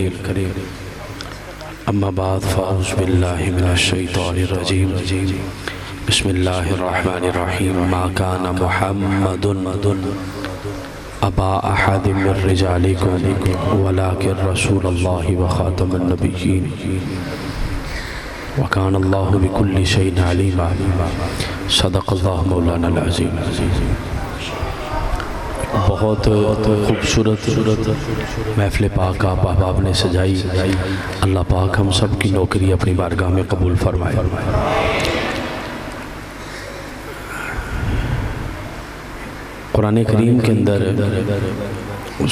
الكريم اما بعد فاعوذ باللہ من الشیطان الرجیم بسم اللہ الرحمن الرحیم ما کان محمد ابا احد من رجالکم ولکن رسول اللہ وخاتم النبیین وکان اللہ بکل شیء علیما صدق اللہ مولانا العظیم۔ بہت خوبصورت محفل پاک آپ احباب نے سجائی، اللہ پاک ہم سب کی نوکری اپنی بارگاہ میں قبول فرمائے۔ قرآن کریم کے اندر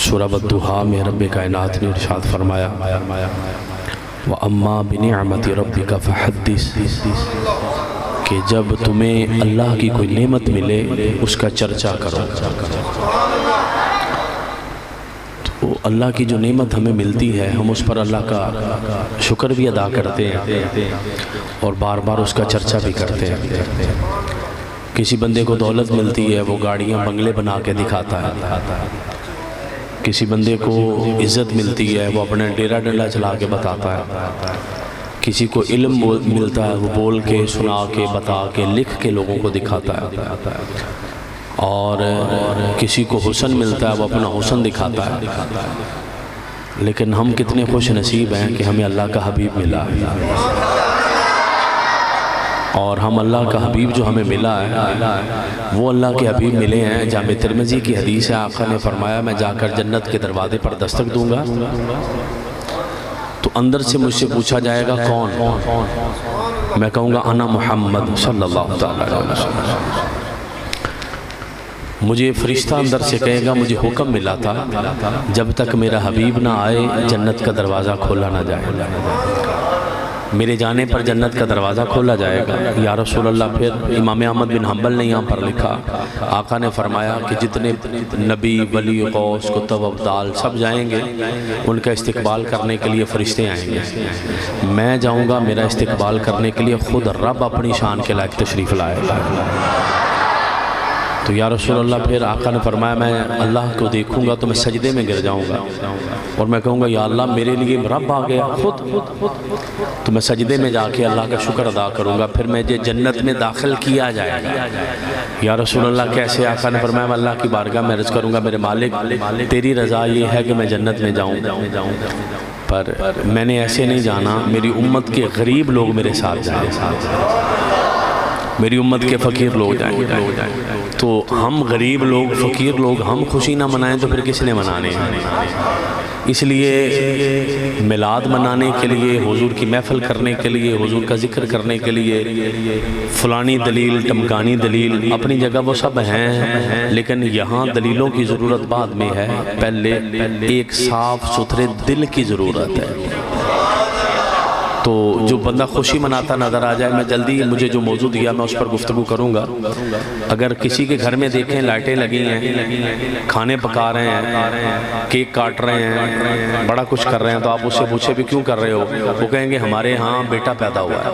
سورہ الضحیٰ میں رب کائنات نے ارشاد فرمایا وَأَمَّا بِنِعْمَةِ رَبِّكَ فَحَدِّثْ، کہ جب تمہیں اللہ کی کوئی نعمت ملے اس کا چرچا کرو۔ تو اللہ کی جو نعمت ہمیں ملتی ہے ہم اس پر اللہ کا شکر بھی ادا کرتے ہیں اور بار بار اس کا چرچا بھی کرتے ہیں۔ کسی بندے کو دولت ملتی ہے وہ گاڑیاں بنگلے بنا کے دکھاتا ہے، کسی بندے کو عزت ملتی ہے وہ اپنا ڈیرا ڈنڈا چلا کے بتاتا ہے، کسی کو علم ملتا ہے وہ بول کے سنا کے بتا کے لکھ کے لوگوں کو دکھاتا ہے، اور کسی کو حسن ملتا ہے وہ اپنا حسن دکھاتا ہے۔ لیکن ہم کتنے خوش نصیب ہیں کہ ہمیں اللہ کا حبیب ملا ہے، اور ہم اللہ کا حبیب جو ہمیں ملا ہے وہ اللہ کے حبیب ملے ہیں۔ جامع ترمذی کی حدیث ہے، آقا نے فرمایا میں جا کر جنت کے دروازے پر دستک دوں گا تو اندر سے مجھ سے پوچھا جائے گا کون؟ میں کہوں گا انا محمد صلی اللہ علیہ وسلم۔ مجھے فرشتہ اندر سے کہے گا مجھے حکم ملا تھا جب تک میرا حبیب نہ آئے جنت کا دروازہ کھولا نہ جائے، میرے جانے پر جنت کا دروازہ کھولا جائے گا۔ یا رسول اللہ، پھر امام احمد بن حنبل نے یہاں پر لکھا آقا نے فرمایا کہ جتنے نبی ولی غوث کتب ابدال سب جائیں گے ان کا استقبال کرنے کے لیے فرشتے آئیں گے، میں جاؤں گا میرا استقبال کرنے کے لیے خود رب اپنی شان کے لائق تشریف لائے گا۔ تو یا رسول اللہ، پھر آقا نے فرمایا میں اللہ کو دیکھوں گا تو میں سجدے میں گر جاؤں گا اور میں کہوں گا یا اللہ میرے لیے رب آ گیا خود، تو میں سجدے میں جا کے اللہ کا شکر ادا کروں گا، پھر مجھے جنت میں داخل کیا جائے گا۔ یا رسول اللہ کیسے؟ آقا نے فرمایا میں اللہ کی بارگاہ میں عرض کروں گا میرے مالک تیری رضا یہ ہے کہ میں جنت میں جاؤں، پر میں نے ایسے نہیں جانا، میری امت کے غریب لوگ میرے ساتھ جائیں، میری امت کے فقیر لوگ جائیں۔ تو ہم غریب لوگ فقیر لوگ ہم خوشی نہ منائیں تو پھر کس نے منانے ہیں؟ اس لیے میلاد منانے کے لیے، حضور کی محفل کرنے کے لیے، حضور کا ذکر کرنے کے لیے فلانی دلیل ٹمکانی دلیل اپنی جگہ وہ سب ہیں، لیکن یہاں دلیلوں کی ضرورت بعد میں ہے، پہلے ایک صاف ستھرے دل کی ضرورت ہے۔ تو جو بندہ خوشی مناتا نظر آ جائے، میں جلدی مجھے جو موضوع دیا میں اس پر گفتگو کروں گا۔ اگر کسی کے گھر میں دیکھیں لائٹیں لگی ہیں، کھانے پکا رہے ہیں، کیک کاٹ رہے ہیں، بڑا کچھ کر رہے ہیں، تو آپ اس سے پوچھے بھی کیوں کر رہے ہو؟ وہ کہیں گے ہمارے ہاں بیٹا پیدا ہوا ہے،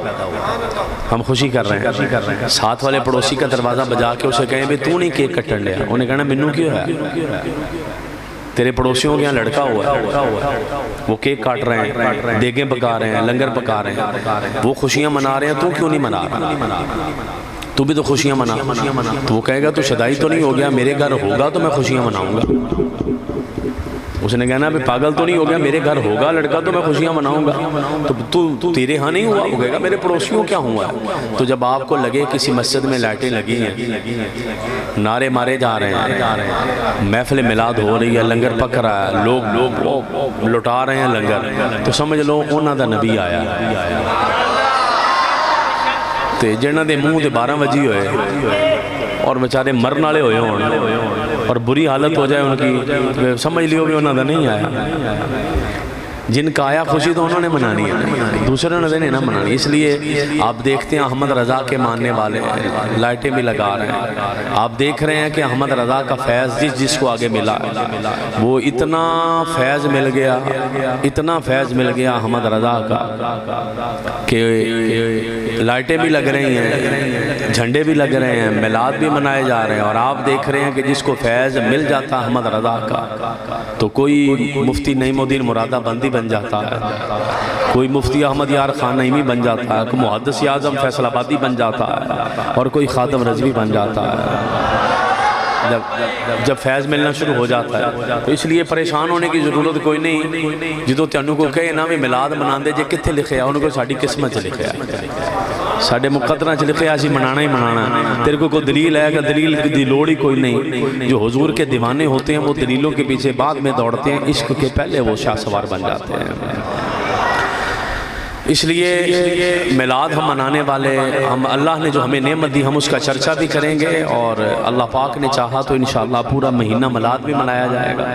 ہم خوشی کر رہے ہیں۔ ساتھ والے پڑوسی کا دروازہ بجا کے اسے کہیں بھی تو نہیں کیک کٹن لیا، انہیں کہنا منو کیوں ہے؟ تیرے پڑوسیوں کے یہاں لڑکا ہوا ہے، وہ کیک کاٹ رہے ہیں، دیگیں پکا رہے ہیں، لنگر پکا رہے ہیں، وہ خوشیاں منا رہے ہیں، تو کیوں نہیں منا رہا؟ تو بھی تو خوشیاں منا۔ تو وہ کہے گا تو شدائی تو نہیں ہو گیا، میرے گھر ہوگا تو میں خوشیاں مناؤں گا۔ اس نے کہنا بھی پاگل تو نہیں ہو گیا، میرے گھر ہوگا لڑکا تو میں خوشیاں مناؤں گا، تو تیرے ہاں نہیں ہوا؟ وہ کہے گا میرے پڑوسیوں کیا ہوا ہے؟ تو جب آپ کو لگے کسی مسجد میں لائٹیں لگی ہیں، نعرے مارے جا رہے ہیں، محفل میلاد ہو رہی ہے، لنگر پک رہا ہے، لوگ لٹا رہے ہیں لنگر، تو سمجھ لو انہاں دا نبی آیا ہے۔ تے جنہاں دے منہ دے 12 وجی ہوئے اور بیچارے مرن والے ہوئے ہون اور بری حالت ہو جائے ان کی، سمجھ لیو بھی انہوں نے نہیں آیا۔ جن کا آیا خوشی تو انہوں نے منانی ہے، دوسرے نے نہیں نہ منانی۔ اس لیے آپ دیکھتے ہیں احمد رضا کے ماننے والے لائٹیں بھی لگا رہے ہیں، آپ دیکھ رہے ہیں کہ احمد رضا کا فیض جس کو آگے ملا وہ اتنا فیض مل گیا، اتنا فیض مل گیا احمد رضا کا کہ لائٹیں بھی لگ رہی ہیں، جھنڈے بھی لگ رہے ہیں، میلاد بھی منائے جا رہے ہیں، اور آپ دیکھ رہے ہیں کہ جس کو فیض مل جاتا احمد رضا کا تو کوئی مفتی نعیم الدین مرادہ بندی بن جاتا ہے، کوئی مفتی احمد یار خان نعیمی بن جاتا ہے، کوئی محدث اعظم فیصل آبادی بن جاتا ہے، اور کوئی خادم رضوی بن جاتا ہے جب فیض ملنا شروع ہو جاتا ہے۔ تو اس لیے پریشان ہونے کی ضرورت کوئی نہیں۔ جدو تینوں کو کہے نا بھی میلاد مناندے جے کتھے لکھیا، انہوں کو ساڑھی قسمت لکھیا، ساڑھے مقدرہ چ لکھیا، اسی منانا ہی منانا۔ تیرے کو کوئی دلیل ہے کہ دلیل کی لوڑ ہی کوئی نہیں۔ جو حضور کے دیوانے ہوتے ہیں وہ دلیلوں کے پیچھے بعد میں دوڑتے ہیں، عشق کے پہلے وہ شاہ سوار بن جاتے ہیں۔ اس لیے میلاد ہم منانے والے، ہم اللہ نے جو ہمیں نعمت دی ہم اس کا چرچہ بھی کریں گے، اور اللہ پاک نے چاہا تو انشاءاللہ پورا مہینہ میلاد بھی منایا جائے گا۔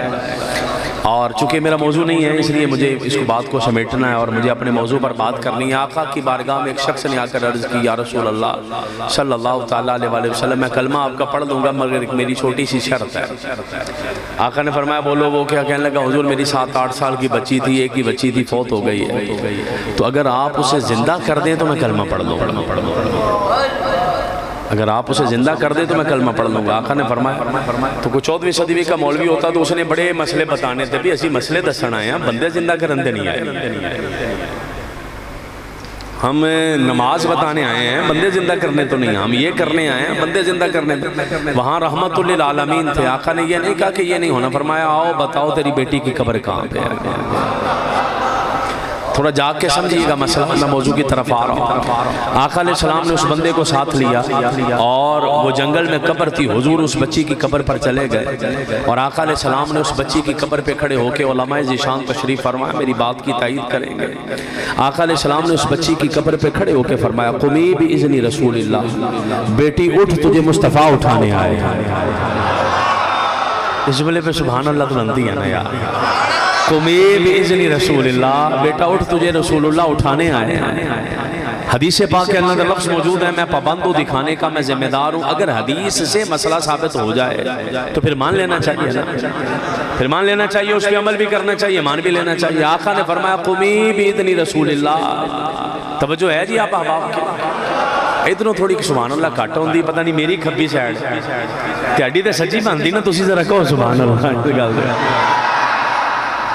اور چونکہ میرا موضوع نہیں ہے اس لیے مجھے اس کو بات کو سمیٹنا ہے اور مجھے اپنے موضوع پر بات کرنی ہے۔ آقا کی بارگاہ میں ایک شخص نے آ کر عرض کی، یا رسول اللہ صلی اللہ تعالیٰ علیہ وسلم، میں کلمہ آپ کا پڑھ دوں گا مگر ایک میری چھوٹی سی شرط ہے۔ آقا نے فرمایا بولو، وہ کیا کہنے لگا؟ حضور میری 7-8 سال کی بچی تھی، ایک ہی بچی تھی، فوت ہو گئی ہے، تو اگر آپ اسے زندہ کر دیں تو میں کلمہ پڑھ دوں گا، اگر آپ اسے زندہ کر دیں تو میں کلمہ پڑھ لوں گا۔ آقا نے فرمایا تو کوئی 14ویں صدی کا مولوی ہوتا تو اس نے بڑے مسئلے بتانے تھے، بھی اسی مسئلے دسن آئے ہیں، بندے زندہ کرندے نہیں آئے، ہم نماز بتانے آئے ہیں، بندے زندہ کرنے تو نہیں، ہم یہ کرنے آئے ہیں، بندے زندہ کرنے تو۔ وہاں رحمت للعالمین تھے، آقا نے یہ نہیں کہا کہ یہ نہیں ہونا، فرمایا آؤ بتاؤ تیری بیٹی کی قبر کہاں پہ ہے۔ تھوڑا جاگ کے سمجھئے گا مسئلہ، میں موضوع کی طرف آ رہا ہوں۔ آقا علیہ السلام نے اس بندے کو ساتھ لیا اور وہ جنگل میں قبر تھی، حضور اس بچی کی قبر پر چلے گئے اور آقا علیہ السلام نے اس بچی کی قبر پہ کھڑے ہو کے علماء ذیشان تشریف فرمایا، میری بات کی تائید کریں گے۔ آقا علیہ السلام نے اس بچی کی قبر پہ کھڑے ہو کے فرمایا، قمی باذن رسول اللہ، بیٹی اٹھ تجھے مصطفیٰ اٹھانے آئے۔ اس جملے پہ سبحان اللہ تو بنتی ہے نا یار، قمی باذن رسول اللہ، بیٹا اٹھ تجھے رسول اللہ اٹھانے آئے ہیں۔ حدیث پاک کے اندر لفظ موجود ہے، میں پابند ہوں دکھانے کا، میں ذمہ دار ہوں۔ اگر حدیث سے مسئلہ ثابت ہو جائے تو پھر مان لینا چاہیے نا، پھر مان لینا چاہیے، اس پہ عمل بھی کرنا چاہیے، مان بھی لینا چاہیے۔ آقا نے فرمایا قمی باذن رسول اللہ، توجہ ہے جی آپ احباب کی؟ ادھروں تھوڑی سبحان اللہ کٹ ہوندی، پتہ نہیں میری کھبی سائڈ تہاڈی تے سچی بنتی نا، تسی ذرا کہو سبحان اللہ۔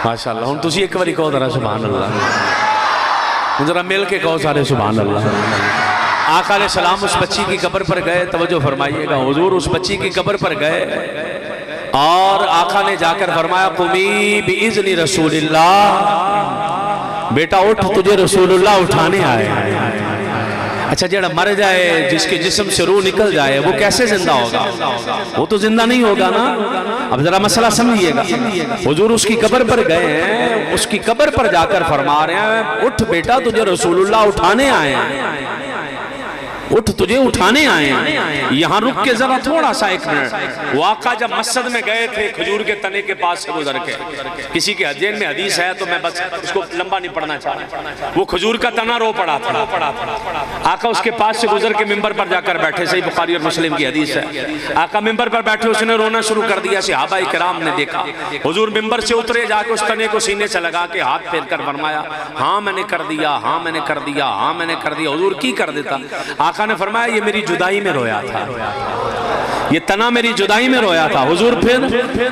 ماشاءاللہ، ہن تسی ایک باری کہو ذرا سبحان اللہ، ذرا مل کے کہو سارے سبحان اللہ۔ آقا علیہ السلام اس بچی کی قبر پر گئے، توجہ فرمائیے گا، حضور اس بچی کی قبر پر گئے اور آقا نے جا کر فرمایا قمی باذن رسول اللہ، بیٹا اٹھ تجھے رسول اللہ اٹھانے آئے۔ اچھا جیڑا مر جائے، جس کے جسم سے روح نکل جائے، وہ کیسے زندہ ہوگا؟ وہ تو زندہ نہیں ہوگا نا۔ اب ذرا مسئلہ سمجھئے گا، حضور اس کی قبر پر گئے ہیں، اس کی قبر پر جا کر فرما رہے ہیں اٹھ بیٹا تجھے رسول اللہ اٹھانے آئے ہیں، اٹھ تجھے اٹھانے آئے ہیں۔ یہاں رک کے ذرا تھوڑا سا ایک منٹ، وہ آقا جب مسجد میں گئے تھے کھجور کے تنے کے پاس سے گزر کے، کسی کے ذہن میں حدیث ہے تو میں بس اس کو لمبا نہیں پڑھنا چاہتا، وہ کھجور کا تنا رو پڑا تھا، آقا اس کے پاس سے گزر کے ممبر پر جا کر بیٹھے، صحیح بخاری اور مسلم کی حدیث ہے، آقا ممبر پر بیٹھے، اس نے رونا شروع کر دیا، صحابہ کرام نے دیکھا، حضور ممبر سے اترے، جا کے اس تنے کو سینے سے لگا کے ہاتھ پھیر کر فرمایا ہاں میں نے کر دیا، ہاں میں نے کر دیا، ہاں میں نے کر دیا۔ حضور کی کر دیتا؟ آقا نے فرمایا یہ میری جدائی میں رویا تھا، یہ تنا میری جدائی میں رویا تھا۔ حضور پھر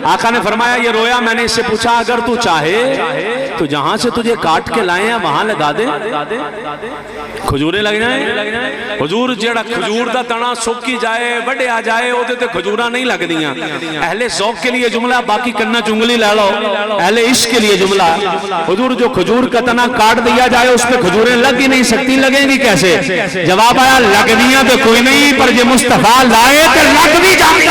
آقا نے فرمایا یہ رویا، میں نے اس سے پوچھا اگر تو چاہے تو جہاں سے تجھے کاٹ کے لائے ہیں وہاں لگا دے، کھجوریں لگ جائیں۔ حضور جیڑا کھجور دا تنا سوکی جائے وڈے آ جائے وہ تے کھجوراں نہیں لگ دیاں۔ اہل ذوق کے لیے جملہ، باقی کرنا چنگلی لے لو، اہل عشق کے لیے جملہ۔ حضور جو کھجور کا تنا کاٹ دیا جائے اس پہ کھجوریں لگ ہی نہیں سکتی، لگیں گی کیسے؟ جواب آیا لگ دیاں تو کوئی نہیں، پر یہ مصطفیٰ لائے تو لگ بھی جائے،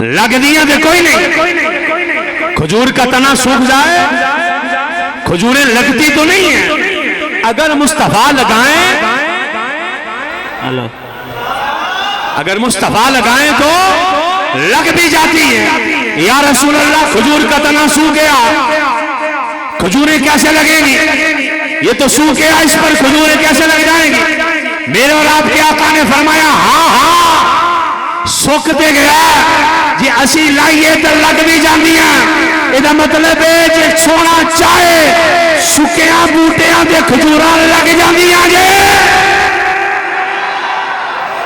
لگ دیاں تو کوئی نہیں۔ کھجور کا تنا سوکھ جائے، کھجوریں لگتی تو نہیں ہیں، اگر مصطفیٰ لگائیں، اگر مصطفیٰ لگائیں تو لگ بھی جاتی ہیں۔ یا رسول اللہ کھجور کا تنا سوکھ گیا، کھجوریں کیسے لگیں گی؟ یہ تو سوکھ گیا، اس پر کھجوریں کیسے لگ جائیں گی؟ میرے اور آپ کے آقا نے فرمایا ہاں ہاں سوکھ دے گیا جی، اسی لائیے تو لگ بھی جاندی ہیں۔ یہ مطلب ہے جی سونا چاہے سکیاں بوٹیاں دے کھجوراں لگ جاندی ہیں جی۔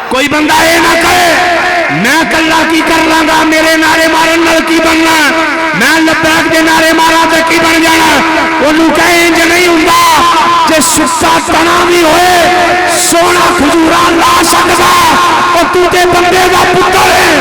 کوئی بندہ یہ نہ کہے میں کلا کی کر لانگا میرے نعرے مارن نال کی بننا میں لبیک دے نعرے مارا تے کی بن جانا انہوں کہیں انج نہیں ہوندا جے سکا تنا بھی ہوئے سونا کھجوران لا سکتا اور تو تے بندے دا پتر ہے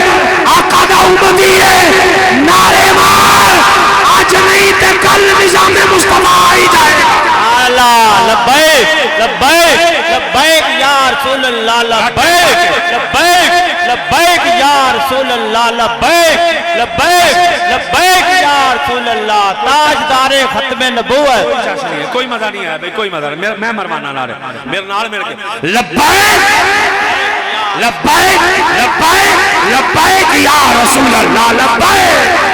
آقا دا امتی ہے نعرے مار آج نہیں تے کل نظام مصطفیٰ آئی جائے اللہ لبیک لبیک لبیک یا رسول اللہ لبیک لبیک لبیک یا رسول اللہ لبیک لبیک لبیک یا رسول اللہ تاجدار ختم نبوت کوئی مزہ نہیں ہے بھئی کوئی مزہ نہیں میں مروانا نہ رہے میرے نال مل کے لبیک لبیک لبیک لبیک یا رسول اللہ لبیک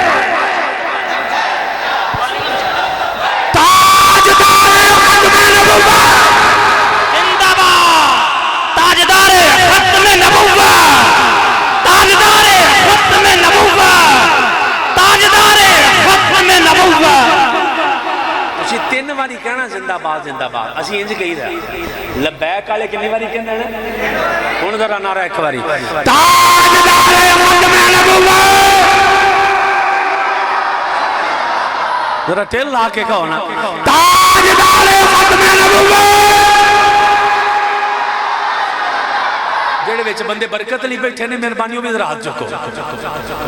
تین باری کہنا زندہ باد زندہ باد اسی انج کہی رہا لبیک والے کنی باری کہنا ہے ہن ذرا نعرہ ایک باری تاجدار ختم نبوت ذرا ٹیل لا کے کہو نا تاجدار ختم نبوت جڑے وچ بندے برکت لی بیٹھے نے مہربانیوں بھی ذرا ہاتھ چکو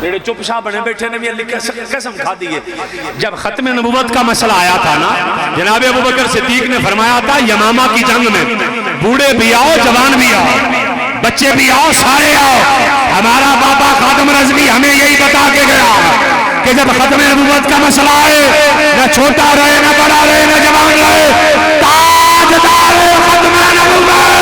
جڑے چپ شاہ بنے بیٹھے نے بھی قسم کھا دیئے جب ختم نبوت کا مسئلہ آیا تھا نا جناب ابوبکر صدیق نے فرمایا تھا یمامہ کی جنگ میں بوڑھے بھی آؤ جوان بھی آؤ بچے بھی آؤ سارے آؤ ہمارا بابا خادم رضوی ہمیں یہی بتا کے گیا کہ جب ختم نبوت کا مسئلہ آئے نہ چھوٹا رہے نہ بڑا رہے نہ جوان رہے تاجدار ختم نبوت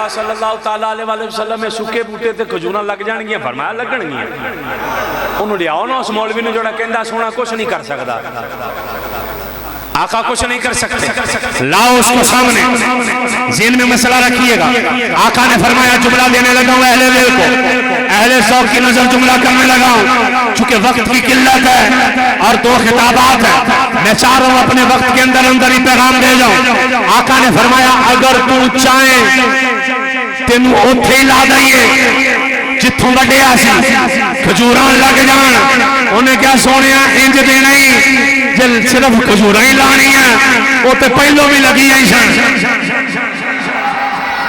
صلی اللہ تعالیٰ علیہ وسلم میں سکے بوٹے تے کھجوراں لگ جان گیا فرمایا لگن گیا انہوں لیاؤ نا اس مولوی نے جوڑا کہندہ سونا کچھ نہیں کر سکتا آقا کچھ نہیں کر سکتے لاؤ اس کو سامنے ذہن میں مسئلہ رکھیے گا آقا نے فرمایا جملہ دینے لگا ہوں اہل دل کو اہل ذوق کی نظر جملہ کرنے لگا ہوں چونکہ وقت کی قلت ہے اور دو خطابات ہیں میں چاہ رہا ہوں اپنے وقت کے اندر اندر ہی پیغام دے جاؤں آقا نے فرمایا اگر تو چاہیں تینوں اوتھے ہی لا دئیے جتھوں بڑے آسی کھجوران لگ جان انہیں کیا سونیا انج دینا ہی جل صرف کھجوران ہی لانی ہے وہ تے پہلوں بھی لگی ہیں شان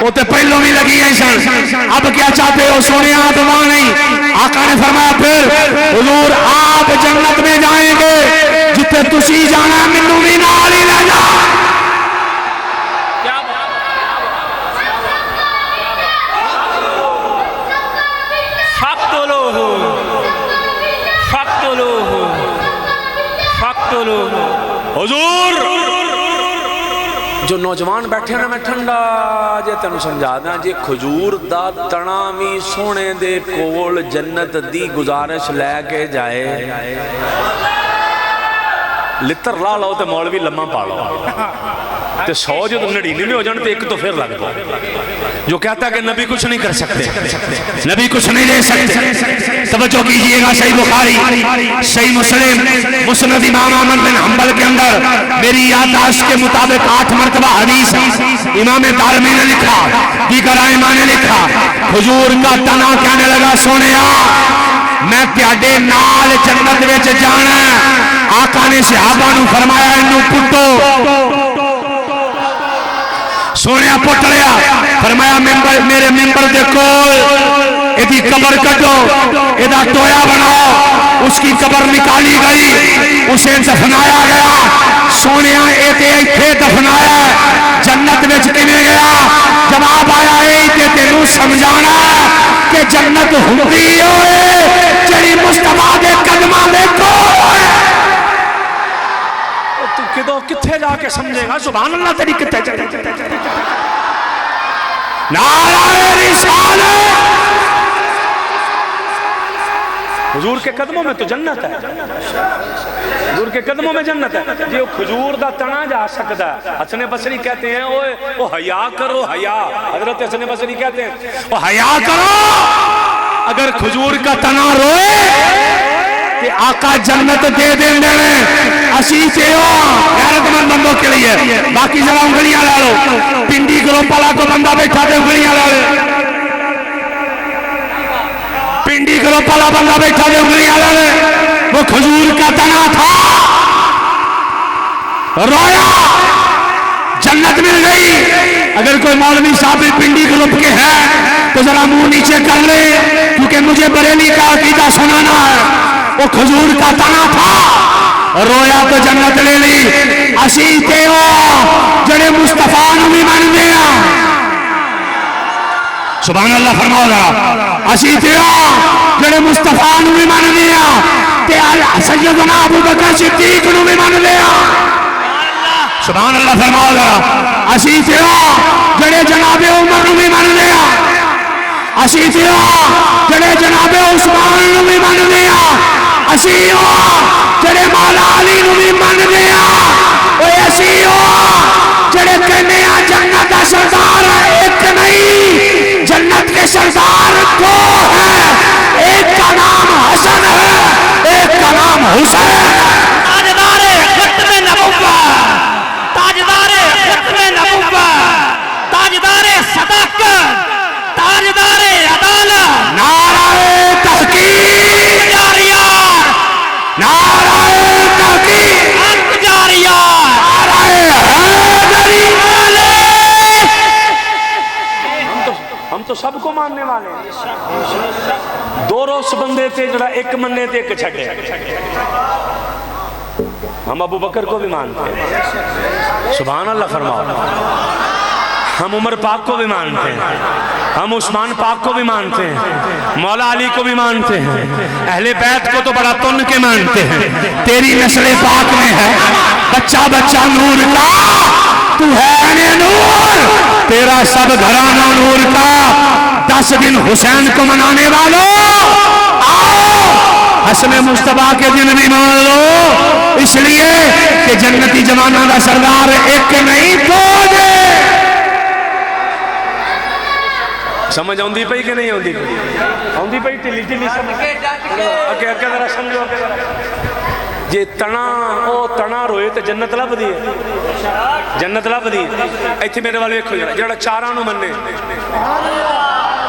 وہ تے پہلوں بھی لگی ہیں شان اب کیا چاہتے ہو سونیا آپ وہاں نہیں آقا نے فرمایا پھر حضور آپ جنت میں جائیں گے جتے تسی جانا منو بھی نال ہی لے جا حضور جو نوجوان بیٹھے نا میں ٹھنڈا جے تینوں سمجھا دیں جے کھجور دا تناوی سونے دے کول جنت دی گزارش لے کے جائے لتر لا لو تے مولوی لمحہ پا لو تے 100 جو 99 میں ہو جانے تے ایک تو پھر لگ دو جو کہتا ہے کہ نبی کچھ نہیں کر سکتے نبی کچھ نہیں لے سکتے توجہ کیجئے گا صحیح بخاری صحیح مسلم مسند امام احمد بن حنبل کے اندر میری یادداشت کے مطابق 8 مرتبہ حدیث امام دارمی نے لکھا دیگر ائمہ نے لکھا حضور کا تنا کہنے لگا سونیا میں تیاڈے نال جنت وچ جانا آقا نے صحابہ نو فرمایا انہوں پٹو سونیا پٹ لیا فرمایا میرے ممبر دے کول ایدی قبر کٹو ایدہ ٹویا بناؤ اس کی قبر نکالی گئی اسے دفنایا گیا سونیا ایتھے دفنایا جنت میں چکنے گیا جواب آیا ایتھے تینوں سمجھانا کہ جنت ہوئی ہوئے جڑی مصطفیٰ دے قدمہ دے کول تو کتھے جا کے سمجھے گا سبحان اللہ تیری کتھے جائے نعرہ رسالت حضور کے قدموں میں تو جنت ہے حضور کے قدموں میں جنت ہے جو کھجور دا تنا جا سکتا ہے حسن بصری کہتے ہیں او حیا کرو حیا حضرت حسن بصری کہتے ہیں او حیا کرو اگر کھجور کا تنا روئے کہ آقا جنت دے دیں دینے اسی سے ہو غیرت مند بندوں کے لیے. باقی ذرا انگلیاں لا لو. پنڈی گروپ والا کو بندہ بیٹھا دے انگلیاں لا لے. پنڈی گروپ والا بندہ بیٹھا دے انگلیاں لا لے. وہ کھجور کا تنا تھا, رویا, جنت مل گئی. اگر کوئی مولوی صاحب پنڈی گروپ کے ہیں تو ذرا منہ نیچے کر لے, کیونکہ مجھے بریلی کا عقیدہ سنانا ہے. وہ کھجور کا تنا تھا, رویا تو جنت لے لی. اسی تے ہو جڑے مصطفیٰ نو بھی من دیا. سبحان اللہ فرماؤ ذرا. اسی تے ہو جڑے مصطفیٰ نو بھی من دیا تے سیدنا ابو بکر صدیق نو بھی من دیا. سبحان اللہ فرماؤ ذرا. اسی تے ہو جڑے جناب عمر نو بھی من دیا. اسی تے ہو جڑے جناب عثمان نو بھی من دیا. اسی ہو جڑے مولا علی نو بھی من دیا. اوے اسی ہو جڑے کہنے ہیں جنت کا سردار ایک نہیں, جنت کے سردار دو ہے. ایک کا نام حسن ہے, ایک کا نام حسین. تاجدار ختم نبوت, تاجدار ختم نبوت, تاجدار صداقت, تاجدار عدالت. نعرہ تحقیق, نعرہ تحقیق, ہم تو سب کو ماننے والے ہیں. دو روس بندے تھے جڑا ایک مننے تھے ایک چھڑے. ہم ابو بکر کو بھی مانتے ہیں, سبحان اللہ فرماؤ. ہم عمر پاک کو بھی مانتے ہیں, ہم عثمان پاک کو بھی مانتے ہیں, مولا علی کو بھی مانتے ہیں, اہل بیت کو تو بڑا تن کے مانتے ہیں. تیری نسل پاک میں ہے بچہ بچہ نور کا, تو ہے نور, تیرا سب گھرانہ نور کا. 10 دن حسین کو منانے والوں آؤ حسن مصطفیٰ کے دن بھی مان لو, اس لیے کہ جنتی جوانہ کا سردار ایک نہیں دو دے. سمجھ آؤندی پئی کہ نہیں آؤندی پئی؟ آؤندی پئی ٹلی ٹلی سمجھ اگے ذرا سمجھو. جے تنا او تنا روئے تے جنت لب دی, جنت لب دی. ایتھے میرے والے ویکھو جڑا چاراں نو مننے,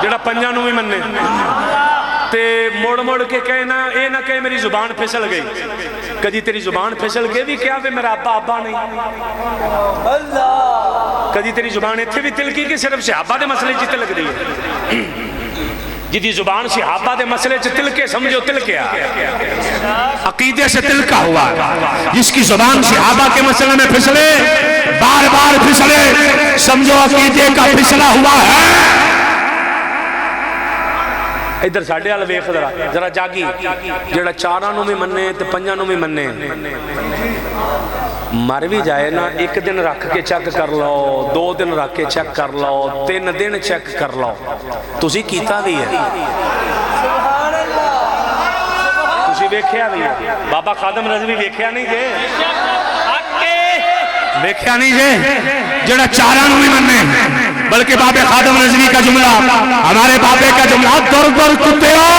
جڑا پنجاں نو بھی مننے تے موڑ موڑ کے کہنا اے نہ کہے میری زبان پھسل گئی. کدی تیری زبان پھسل گئی بھی کیا میرا ابا ابا نہیں. کدی تیری زبان ایتھے بھی تلکی کہ صرف صحابہ دے مسئلے چ تلک دی ہے. جدی زبان صحابہ دے مسئلے چ تلکے سمجھو تلکے آ عقیدے سے تلکا ہوا. جس کی زبان صحابہ کے مسئلے میں پھسلے, بار بار پھسلے, سمجھو عقیدے کا پھسلا ہوا ہے. ادھر ساڑھے والا ویکھ ذرا جاگی. جڑا چاراں نو بھی مننے تے پنجاں نو بھی مننے, مر بھی جائے نا, ایک دن رکھ کے چیک کر لو, 2 دن رکھ کے چیک کر لو, 3 دن چیک کر لو, تسی کیتا بھی ہے, تسی ویکھیا بھی ہے. بابا خادم رضوی ویکھیا نہیں جے, ویکھیا نہیں جے جڑا چاراں نو بھی مننے. بلکہ بابے خادم رضوی کا جملہ, ہمارے بابے کا جملہ, در در کتے ہو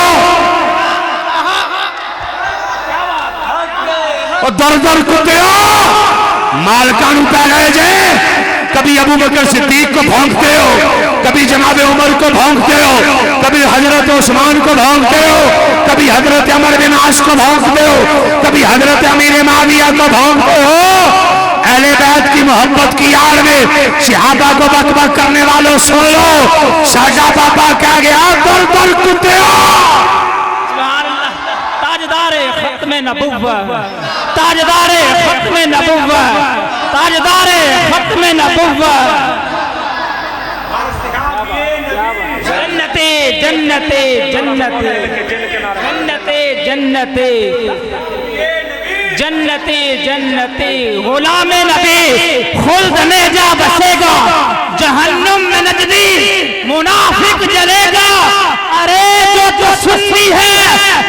در در کتے ہو مالکانو پہ گئے جے. کبھی ابو بکر صدیق کو بھونکتے ہو, کبھی جناب عمر کو بھونکتے ہو, کبھی حضرت عثمان کو بھونکتے ہو, کبھی حضرت عمر بن عاص کو بھونکتے ہو, کبھی حضرت امیر معاویہ کو بھونکتے ہو. اہل بیت کی محبت کی آڑ میں صحابہ کو بک بک کرنے والوں سن لو, ساڈا بابا کہہ گیا در در کتے ہو. تاجدار ختم نبوت, تاجدار ختم نبوت, تاجدار ختم نبوت. جنتے جنتے جنتے جنتے جنتے جنتے جنتے غلام نبی خلد میں جا بسے گا, جہنم میں نجدی منافق جلے گا. ارے جو سنی ہے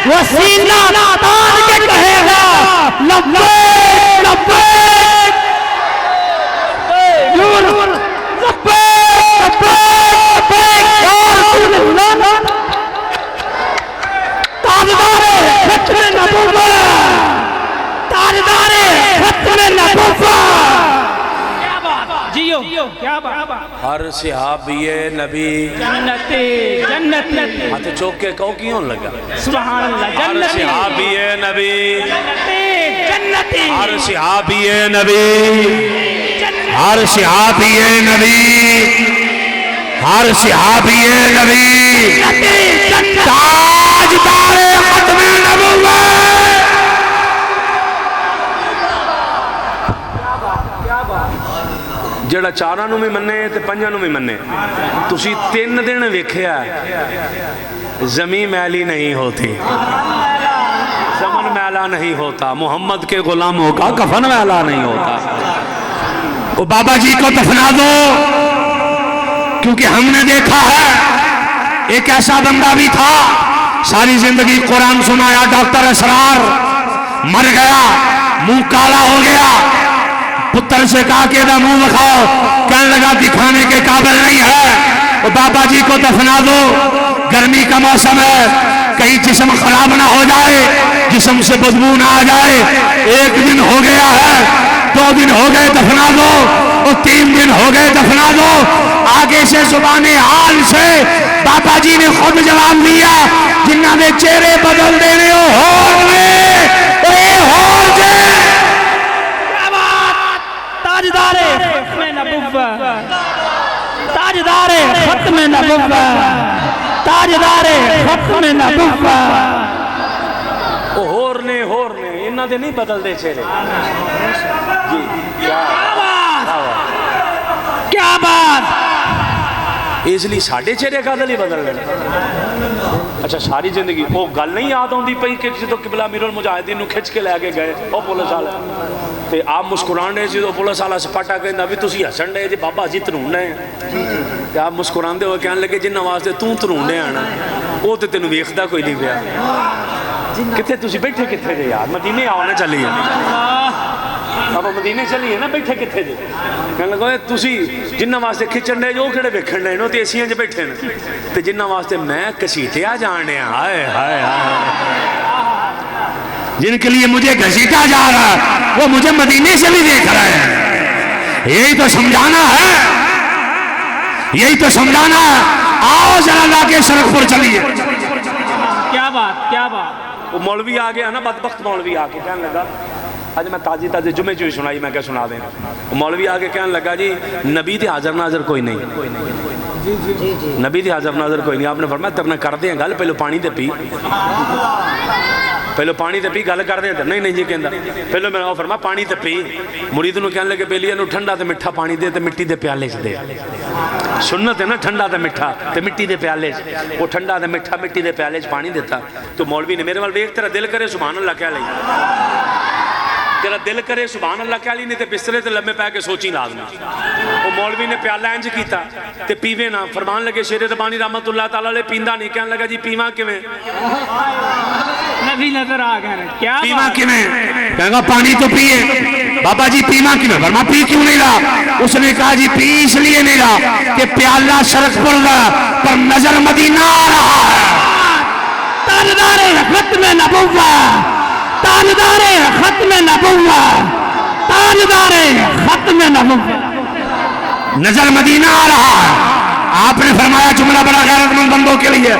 وہ سینہ تان کے کہے گا لبیک لبیک لبیک لبیک یا رسول اللہ. تاجدار ختم نبوت کیا بات ہر صحابی نبی جنتی جنتی ہاتھ چوک کے کہو کیوں لگا سبحان اللہ ہر جنتی صحابی نبی جنتی ہر صحابی نبی ہر صحابی نبی ہر صحابی نبی تاجدار ختم نبوت جڑا چاراں نو بھی مننے تے پنجاں نو بھی مننے تسی 3 دن ویکھیا زمین میلی نہیں ہوتی زمن میلا نہیں ہوتا محمد کے غلاموں کا کفن میلا نہیں ہوتا وہ بابا جی کو دفنا دو کیونکہ ہم نے دیکھا ہے ایک ایسا بندہ بھی تھا ساری زندگی قرآن سنایا ڈاکٹر اسرار مر گیا منہ کالا ہو گیا پتر سے کہا کہ دا منہ دکھاؤ کہنے لگا دکھانے کے قابل نہیں ہے وہ بابا جی کو دفنا دو گرمی کا موسم ہے کہیں جسم خراب نہ ہو جائے جسم سے بدبو نہ آ جائے 1 دن ہو گیا ہے 2 دن ہو گئے دفنا دو اور 3 دن ہو گئے دفنا دو آگے سے زبان حال سے بابا جی نے خود جواب دیا جنہاں نے چہرے بدل دینے ہور میں اے ہور جے تاجدار ختم نبوت تاجدار ختم نبوت تاجدار ختم نبوت ہور نے انہاں دے نہیں بدل دے چہرے جی کیا بات اس لیے ساڑھے چہرے کا دل ہی بدل گئے اچھا ساری زندگی وہ گل نہیں یاد ہوندی پئی کہ جدو قبلہ امیر المجاہدین نو کھچ کے لے کے گئے او پولیس والا تے آپ مسکران رہے جدو پولیس والا سپاٹا کہندا بھی تسی ہسن رہے جی بابا جی ترونڈے ہیں تے آپ مسکران دے ہوئے کہنے لگے جنہاں واسطے تو ترونڈے آنا وہ تے تینوں ویکھدا کوئی نہیں پیا کتنے تسی بیٹھے کتنے جے یار مدینے آؤ نہ چلیے اب مدینے چلیے نا بیٹھے کتنے جے کہنے لگا تسی جنہاں واسطے کھچن رہے جو کھڑے ویکھن رہے نو تے ایسیاں جے بیٹھے نا تے جنہاں واسطے میں کسیٹیا جانے ہائے ہائے ہائے جن کے لیے مجھے گھسیٹا جا رہا ہے وہ مجھے مدینے سے بھی دیکھ رہے ہیں یہی تو سمجھانا ہے یہی تو سمجھانا ہے آؤ ذرا لا کے سڑک پر چلیے کیا بات کیا بات وہ مولوی آ گیا نا بدبخت مولوی آ کے کہنے لگا آج میں تازی جمعے چوئی سنائی میں کیا سنا دیں مولوی آ کے کہنے لگا جی نبی تھی حاضر ناظر کوئی نہیں نبی تھی حاضر ناظر کوئی نہیں آپ نے فرمایا تب نہ کر دیں گل پہلو پانی دے پی پہلو پانی تے پی گل کر دیں نہیں نہیں جی کہندا پہلو میں نے فرمایا پانی تے پی مرید نو کہنے لگے بیلی نو ٹھنڈا تے میٹھا پانی دے تے مٹی دے پیالے چ دے سنت ہے نا ٹھنڈا تے میٹھا تے مٹی دے پیالے چ وہ ٹھنڈا تے میٹھا مٹی دے پیالے چ پانی دیتا تو مولوی نے میرے وال ویکھ تیرا دل کرے سبحان اللہ کہہ لئی تیرا دل کرے سبحان اللہ کہہ لی نہیں تے بسترے تے لمبے پے کے سوچی لازمی وہ مولوی نے پیالہ انج کیتا تے پیوے نا فرمان لگے شیر ربانی رحمت اللہ تعالی علیہ پیندا نہیں کہنے لگا جی پیواں کیویں نبی نظر آ گئے کیا پیما کیویں کہے گا پانی تو پیے بابا جی پیما کیویں فرمایا پی کیوں نہیں رہا اس نے کہا جی پی اس لیے نہیں رہا کہ پیالہ سڑک پر رہا پر نظر مدینہ آ رہا ہے تاجدار ختم نبوت تاجدار ختم نبوت تاجدار ختم نبوت نظر مدینہ آ رہا ہے آپ نے فرمایا جملہ بڑا غیرت مند بندوں کے لیے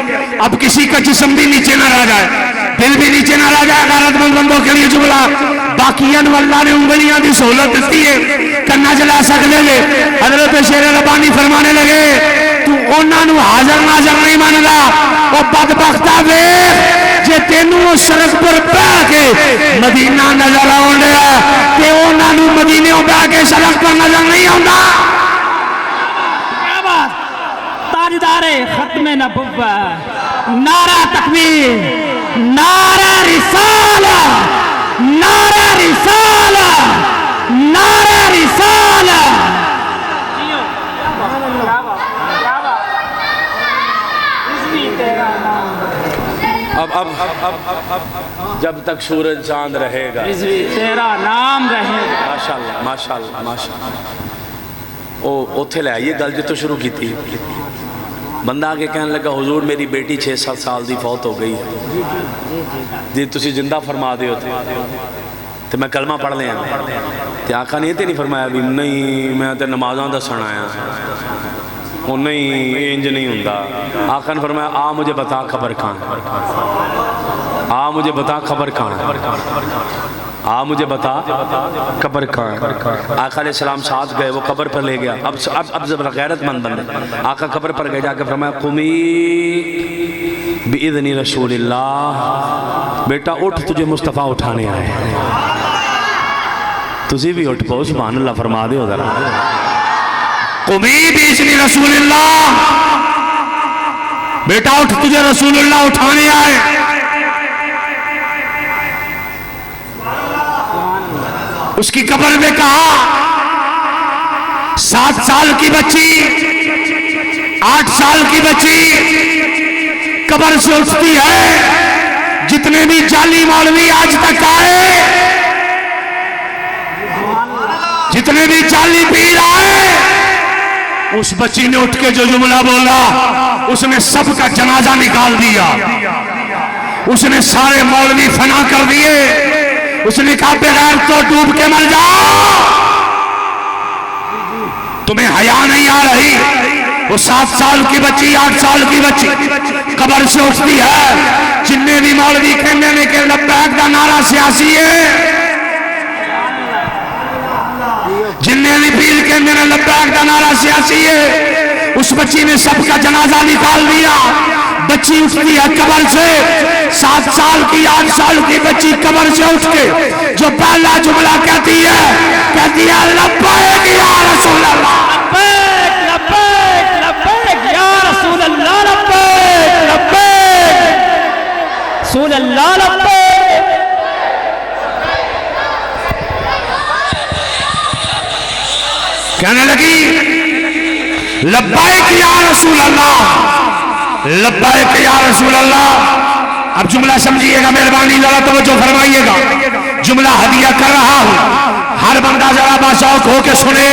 اب کسی کا جسم بھی نیچے نہ رہ جائے دل بھی نیچے نہ رہ جائے غیرت مند بندوں کے لیے جملہ باقیان واللہ نے انگلیاں دی سہولت دیتی ہے کرنا جلا سکتے لے حضرت شیر ربانی فرمانے لگے تو انہاں نو حاضر ناظر نہیں ماندا وہ بدبختہ ویکھ جے تینوں سڑک پر پہ کے مدینہ نظر آؤں لیا کہ انہاں نو مدینے پہ کے سڑک پر نظر نہیں آؤں تاجدار ختم نبوت نعرہ تکبیر نعرہ رسالہ نعرہ رسالہ نعرہ رسالہ اب جب تک سورج چاند رہے گا تیرا نام رہے گا ماشاءاللہ ماشاءاللہ ماشاءاللہ اوتھے لے آئیے گل جتوں شروع کی تھی بندہ آگے کہنے لگا حضور میری بیٹی 6-7 سال دی فوت ہو گئی جی تسی زندہ فرما دے ہوتے تو میں کلمہ پڑھ لیا تو آقا نے یہ تو نہیں فرمایا بھی نہیں میں تو نمازاں دسن آیا وہ نہیں انج نہیں ہوں. آقا نے فرمایا آ مجھے بتا قبر کہاں ہے, آ مجھے بتا قبر کہاں ہے, آ مجھے بتا قبر کہاں ہے. آقا علیہ السلام ساتھ گئے, وہ قبر پر لے گیا. اب ذرا غیرت مند بندے, آقا قبر پر گئے, جا کے فرمایا قمی بِإِذْنِ رسول اللہ, بیٹا اٹھ تجھے مصطفیٰ اٹھانے آئے. تجھے بھی اٹھ پاؤ, سبحان اللہ فرما دے ہو ذرا. قمی بِإِذْنِ رسول اللہ, بیٹا اٹھ تجھے رسول اللہ اٹھانے آئے. اس کی قبر میں کہا 7 سال کی بچی 8 سال کی بچی قبر سے اٹھتی ہے. جتنے بھی جعلی مولوی آج تک آئے, جتنے بھی جعلی پیر آئے, اس بچی نے اٹھ کے جو جملہ بولا اس نے سب کا جنازہ نکال دیا. اس نے سارے مولوی فنا کر دیے. اس نے کہا بغیر تو ڈوب کے مر جاؤ, تمہیں حیا نہیں آ رہی. وہ 7 سال کی بچی 8 سال کی بچی قبر سے اٹھتی ہے. جننے بھی مولوی کہنے میں کہ لبیک دا نعرہ سیاسی ہے, جننے بھی پیر کہنے میں لبیک دا نعرہ سیاسی ہے, اس بچی نے سب کا جنازہ نکال دیا. بچی اٹھتی ہے قبر سے, 7 سال کی 8 سال کی بچی قبر سے اٹھ کے جو پہلا جملہ کہتی ہے لبیک یا رسول اللہ, لبیک لبیک یا رسول اللہ, لبیک لبیک رسول اللہ, لبیک. کہنے لگی لبیک یا رسول اللہ, لبیک یا رسول اللہ. اب جملہ سمجھئے گا, مہربانی ذرا توجہ فرمائیے گا. جملہ ہدیہ کر رہا ہوں, ہر بندہ ذرا باذوق ہو کے سنے,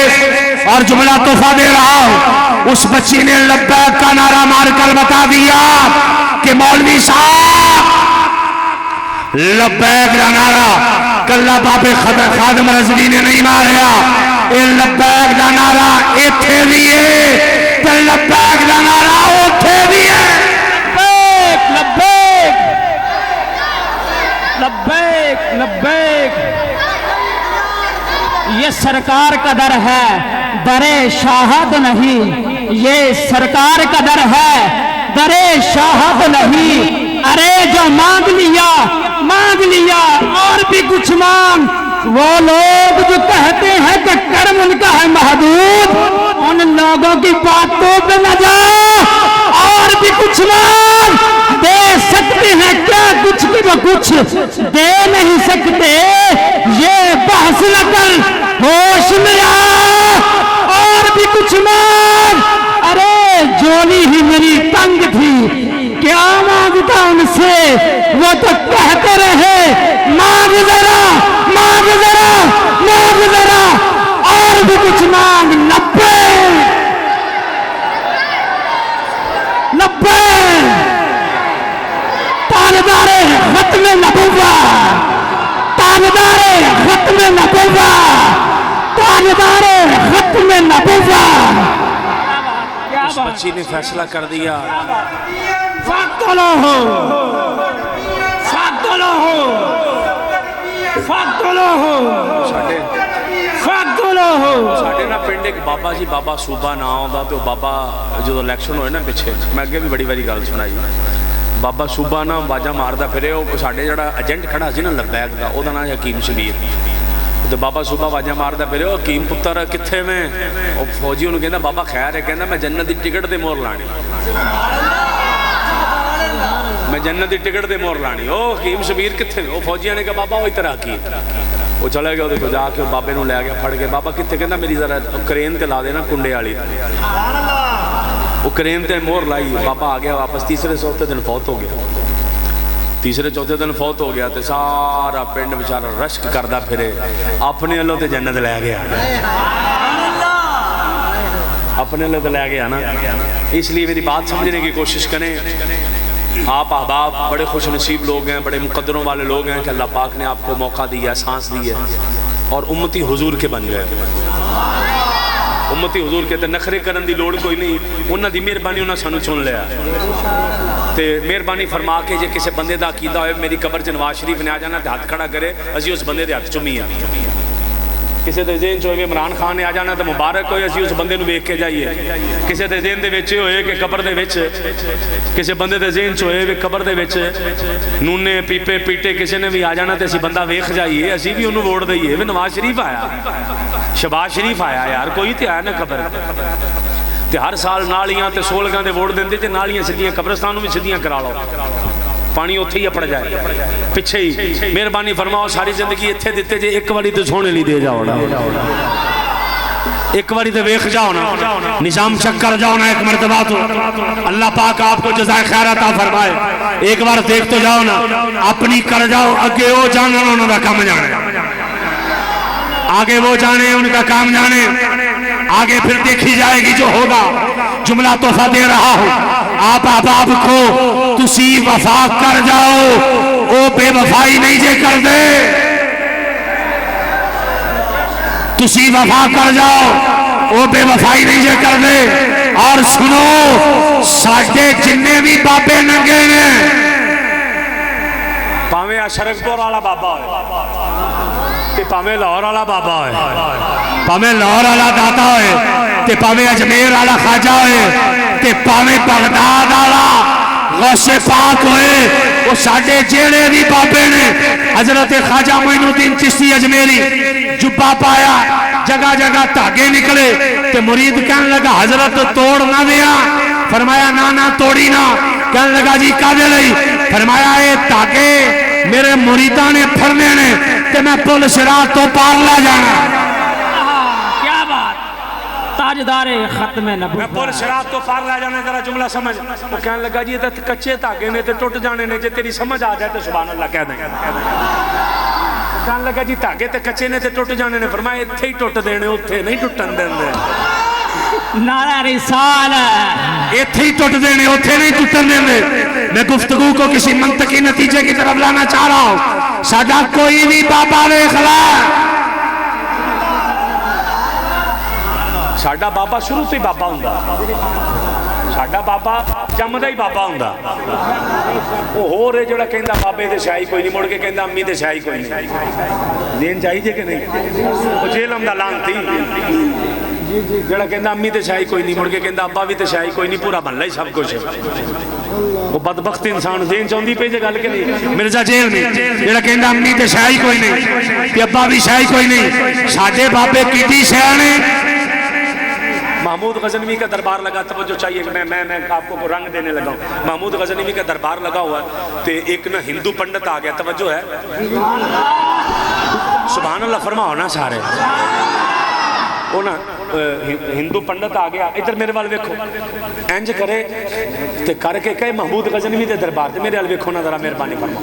اور جملہ تحفہ دے رہا ہوں. اس بچی نے لبیک کا نعرہ مار کر بتا دیا کہ مولوی صاحب لبیک کا نعرہ کلہ باپ خادم رضوی نے نہیں ماریا. اے لبیک کا نعرہ ایتھے بھی ہے, تے لبیک کا نعرہ اوتھے بھی ہے. لبیک لبیک لبیک, یہ سرکار کا در ہے, در شاہد نہیں. یہ سرکار کا در ہے, در شاہد نہیں. ارے جو مانگ لیا اور بھی کچھ مانگ. وہ لوگ جو کہتے ہیں کہ کرم ان کا ہے محدود, ان لوگوں کی باتوں پہ نہ جا, اور بھی کچھ مانگ. دے سکتے ہیں کیا کچھ بھی وہ کچھ دے نہیں سکتے, یہ بحث نہ کر, ہوش میں آ, اور بھی کچھ مانگ. ارے جولی ہی میری تنگ تھی, کیا مانگتا ان سے, وہ تو کہتے رہے مانگ ذرا مانگ ذرا مانگ ذرا, اور بھی کچھ مانگ. تاجدار ختم نبوت, تاجدار ختم نبوت, تاجدار ختم نبوت. اس بچی نے فیصلہ کر دیا, فاقتلو ہو, فاقتلو ہو, فاقتلو ہو, فاقتلو ہو. ساڑھے نا پنڈ ایک بابا جی بابا صوبہ نہ آؤں تو بابا جو الیکشن ہوئے نا پچھے, میں اگے بھی بڑی باری گل سنائی, بابا صوبہ نا باجہ ماردہ پھرے, وہ ساڑھے جڑا ایجنٹ کھڑا سی نا لبیک دا, او دا نا حکیم شبیر. تو بابا صوبہ باجہ ماردہ پھرے, وہ حکیم پتر کتھے میں, وہ فوجی انہوں کہنا بابا خیر ہے, کہنا میں جنت دی ٹکٹ دے مور لانی, میں جنت دی ٹکٹ دے مور لانی. او حکیم شبیر کتھے میں, وہ فوجیاں نے کہا بابا وہ اترا کی. وہ چلے گیا, دیکھو جا کے بابے نو لے گیا پھڑ کے, بابا کتھے, کہنا میری ذرا کرین تے لا دینا کنڈے والی. وہ کرین تے مور لائی, بابا آ گیا واپس. تیسرے چوتھے دن فوت ہو گیا, تیسرے چوتھے دن فوت ہو گیا. تے سارا پنڈ بیچارہ رشک کردہ پھرے, اپنے اللہ تے جنت لے گیا, اپنے اللہ تے لے گیا نا. اس لیے میری بات سمجھنے کی کوشش کریں. آپ احباب بڑے خوش نصیب لوگ ہیں، بڑے مقدروں والے لوگ ہیں کہ اللہ پاک نے آپ کو موقع دیا، سانس دی ہے اور امتی حضور کے بن گئے۔ امتی حضور کے تے نخرے کرن دی لوڑ کوئی نہیں، انہاں دی مہربانی انہاں سانو چن لیا تے مہربانی فرما کے جے کسے بندے دا عقیدہ ہوئے میری قبر چ نواز شریف نے آ جانا تے ہاتھ کھڑا کرے، اسی اس بندے دے ہاتھ چومیے۔ کسی دے ذہن چ ہوئے عمران خان نے آ جانا تے مبارک ہوئے، اسی اس بندے نو ویکھ کے جائیے۔ کسی دے ذہن دے وچ ہوئے کہ قبر دے وچ کسی بندے دے ذہن چ ہوئے کہ قبر دے وچ نونے پیپے پیٹے کسی نے بھی آ جانا تے اسی بندہ ویکھ جائیے، اسی بھی انہوں ووٹ دئیے وی نواز شریف آیا، شہباز شریف آیا، یار کوئی تے آیا نا قبر تے ہر سال نالیاں تے سولگاں دے ووٹ دیندے تے نالیاں سدیاں قبرستانوں بھی سدیاں کرا لو، پانی اتھے ہی اپڑ جائے پیچھے ہی۔ مہربانی فرماؤ ساری زندگی اتھے دیتے جے ایک واری تے سونے نہیں دے جاؤ نا، ایک واری تے ویکھ جاؤ نا، نظام چک کر جاؤ نا ایک مرتبہ تو اللہ پاک آپ کو جزائے خیر عطا فرمائے۔ ایک بار دیکھ تو جاؤ نا، اپنی کر جاؤ، اگے وہ جانے انہوں نے کام جانے، آگے وہ جانے ان کا کام جانے، آگے پھر دیکھی جائے گی جو ہوگا۔ جملہ تحفہ دے رہا ہوں آپ احباب کو، تسی وفا کر جاؤ، او بے وفائی نہیں جے کر دے، تسی وفا کر جاؤ، او بے وفائی نہیں جے کر دے۔ اور سنو ساڑھے جننے بھی بابے ننگے نے، پاویں اشرف پور والا بابا ہوئے تے پاویں لاہور والا بابا ہوئے، پاویں لاہور والا داتا ہوئے تے پاویں اجمیر والا خواجہ ہوئے تے پاویں بغداد والا غوث پاک ہوئے، وہ ساڑھے جیڑے بھی بابے نے۔ حضرت خواجہ معین الدین چشتی اجمیری جبہ پایا، جگہ جگہ تاگے نکلے تے مرید کہنے لگا حضرت توڑ نہ دیا، فرمایا نا توڑی نہ، کہنے لگا جی کادے لئی، فرمایا اے تاگے میرے مریداں نے پھرنے نے تے میں پل صراط تو پار لا جانا۔ کیا بات، تاجدار ختم نبوت، میں پل صراط تو پار لا جانا۔ ذرا جملہ سمجھ، وہ کہنے لگا جی یہ کچے تاگے نے تے ٹوٹ جانے نے، جے تیری سمجھ آ جائے تو سبحان اللہ کہہ دیں۔ کہنے لگا جی تاگے تے کچے نے تے ٹوٹ جانے نے، فرمایا اتھے ہی ٹوٹ دینے، اتھے نہیں ٹوٹن دیندے۔ نعرہ رسالت، اتھے ہی ٹوٹ دینے، اتھے نہیں ٹوٹن دینے۔ میں گفتگو کو کسی منطقی نتیجے کی طرف لانا چاہ رہا ہوں۔ ساڈا کوئی بھی بابا ویکھ لے، ساڈا بابا شروع سے ہی بابا ہوندا، ساڈا بابا جمدا ہی بابا ہوندا۔ وہ ہو رہے جڑا کہندا بابے تے شاہی کوئی نہیں، مڑ کے کہندا امی تے شاہی کوئی نہیں۔ دین چاہیے کہ نہیں؟ وہ جیلم دا لانتی جڑا کہندا امی تے شاہی کوئی نہیں، مڑ کے کہندا ابا بھی تے شاہی کوئی نہیں، پورا بھلا ہی سب کچھ۔ وہ بدبخت انسان دین چاہندی پہ جے گل کہ نہیں؟ مرزا جیل میں جڑا کہندا امی تے شاہی کوئی نہیں تے ابا بھی شاہی کوئی نہیں، ساڈے بابے کیڑی شے نے۔ محمود غزنوی کا دربار لگا، توجہ چاہیے کہ میں آپ کو رنگ دینے لگا ہوں۔ محمود غزنوی کا دربار لگا ہوا ہے تے ایک نا ہندو پنڈت آ گیا، توجہ ہے سبحان اللہ فرماؤ نا سارے، وہ نا ہندو پنڈت آ گیا، ادھر میرے وال ویکھو، انج کرے تے کر کے کہے محمود غزنوی دے دربار تے میرے وال ویکھو نا ذرا مہربانی فرماؤ،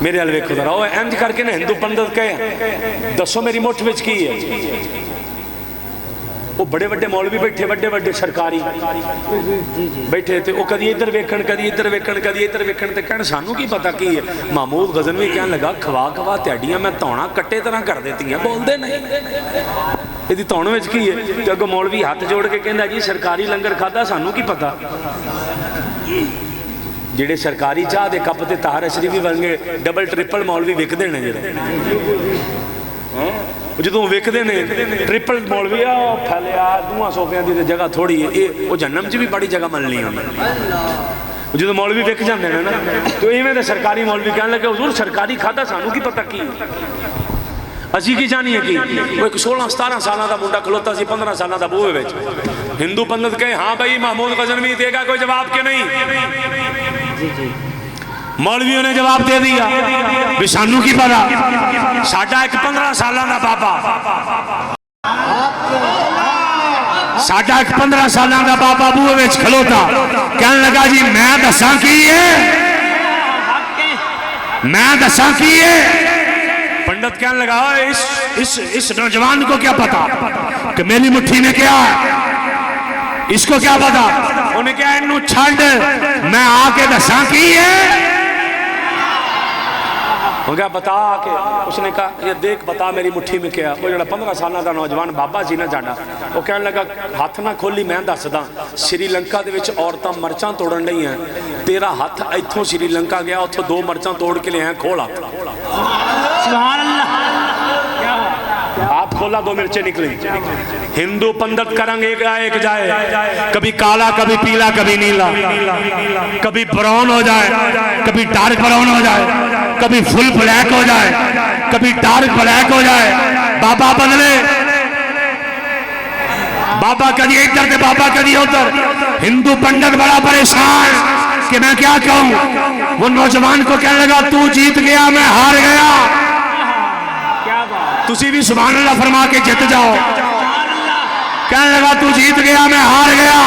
میرے وال ویکھو ذرا، وہ انج کر کے نا ہندو پنڈت کہے دسو میری مٹھ وچ کی ہے۔ وہ بڑے بڑے مولوی بیٹھے، بڑے بڑے سرکاری بیٹھے تھے، وہ کدی ادھر ویکھن کدی ادھر ویکھن کدی ادھر ویکھن تے کہن سانو کی پتہ کی ہے۔ محمود غزنوی کہنے لگا کھوا کھوا تیاڈیاں میں توڑا کٹے طرح کر دیتی ہیں، بول دے نہیں یہ توڑ وچ کی ہے۔ تے اگوں مولوی ہاتھ جوڑ کے کہندا جی سرکاری لنگر کھادا سانو کی پتہ، جڑے سرکاری چاہ دے کپ تے طاہر اشرفی ورگے ڈبل ٹرپل مولوی وکدے نے جڑے جدوں وکدے نے ٹرپل مولوی آ پھیلیا دوواں صوفیاں دی جگہ تھوڑی ہے، وہ جہنم چ بھی بڑی جگہ ملنی ہے جدوں مولوی وک جاندے نے نا، تو ایویں تے سرکاری مولوی کہنے لگے حضور سرکاری کھادا سانو کی پتہ کی اسی کی جانی ہے کی۔ وہ ایک 16-17 سالہ دا منڈا کھلوتا سی 15 سالہ دا بوئے وچ، ہندو پنڈت کہے ہاں بھائی محمود غزنوی دے گا کوئی جواب کے نہیں؟ مولویوں نے جواب دے دیا بھی سانو کی پتا، ساڈا ایک 15 سالہ دا بابا، ساڈا ایک 15 سالہ دا بابا بوئے وچ کھلوتا کہنے لگا جی میں دساں کی ہے، میں دساں کی ہے۔ پنڈت کہنے لگا اس نوجوان کو کیا پتا کہ میری مٹھی میں کیا ہے، اس کو کیا پتا؟ انہیں کہا انہوں چھڑ میں آ کے دساں کی ہے ہو گیا بتا کے اس نے کہا یہ دیکھ بتا میری مٹھی میں کیا. وہ جڑا 15 سالہ دا نوجوان بابا جی نہ جانا وہ کہنے لگا ہاتھ نہ کھولی میں دسدا سری لنکا دے وچ عورتاں مرچاں توڑن نہیں ہیں تیرا ہاتھ ایتھوں سری لنکا گیا اتھوں 2 مرچاں توڑ کے لے ہیں کھول ہاتھ سبحان اللہ ہاتھ کھولا 2 مرچیں نکلی. ہندو پندت کرنگ ایک جائے کبھی کالا کبھی پیلا کبھی نیلا کبھی براؤن ہو جائے کبھی ڈارک براؤن ہو جائے کبھی فل بلیک ہو جائے کبھی ڈارک بلیک ہو جائے. بابا بدلے بابا کدی ادھر تے بابا کدی ادھر. ہندو پنڈت بڑا پریشان کہ میں کیا کہوں. وہ نوجوان کو کہنے لگا تو جیت گیا میں ہار گیا. تسی بھی سبحان اللہ فرما کے جت جاؤ. کہنے لگا تو جیت گیا میں ہار گیا.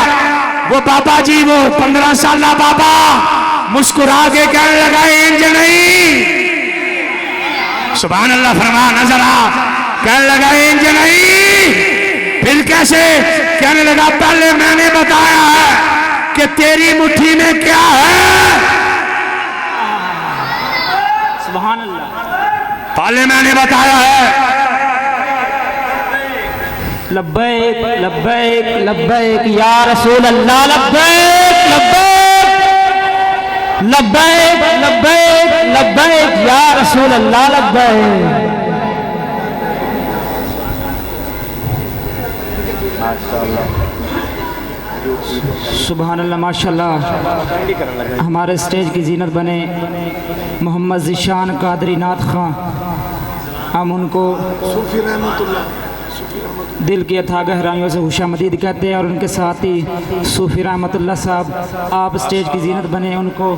وہ بابا جی وہ 15 سالہ بابا مسکرا کے کہنے لگا انج نہیں. سبحان اللہ فرما نظر آ. کہنے لگا انج نہیں. پھر کیسے؟ کہنے لگا پہلے میں نے بتایا ہے کہ تیری مٹھی میں کیا ہے. سبحان اللہ پہلے میں نے بتایا ہے. لبیک لبیک لبیک یا رسول اللہ لبیک لبیک لبیک لبیک لبیک یا رسول اللہ لبیک. سبحان اللہ ماشاءاللہ. ہمارے سٹیج کی زینت بنے محمد ذیشان قادری نعت خان. ہم ان کو دل کی اتھا گہرائیوں سے خوش آمدید کہتے ہیں اور ان کے ساتھی صوفی رحمت اللہ صاحب آپ سٹیج کی زینت بنے ان کو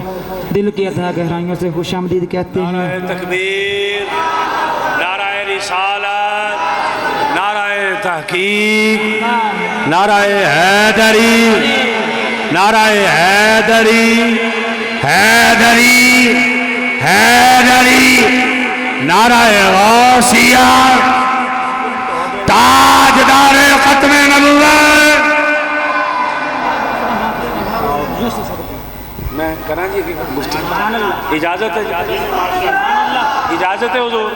دل کی اتھا گہرائیوں سے خوش آمدید کہتے ہیں. نعرہ تکبیر نعرہ رسالت نعرہ تحقیق نعرہ حیدری نعرہ حیدری حیدری حیدری نعرہ غوثیہ تاجدار ختم نبوت. میں کراں جی گفتگو اجازت ہے اجازت ہے حضور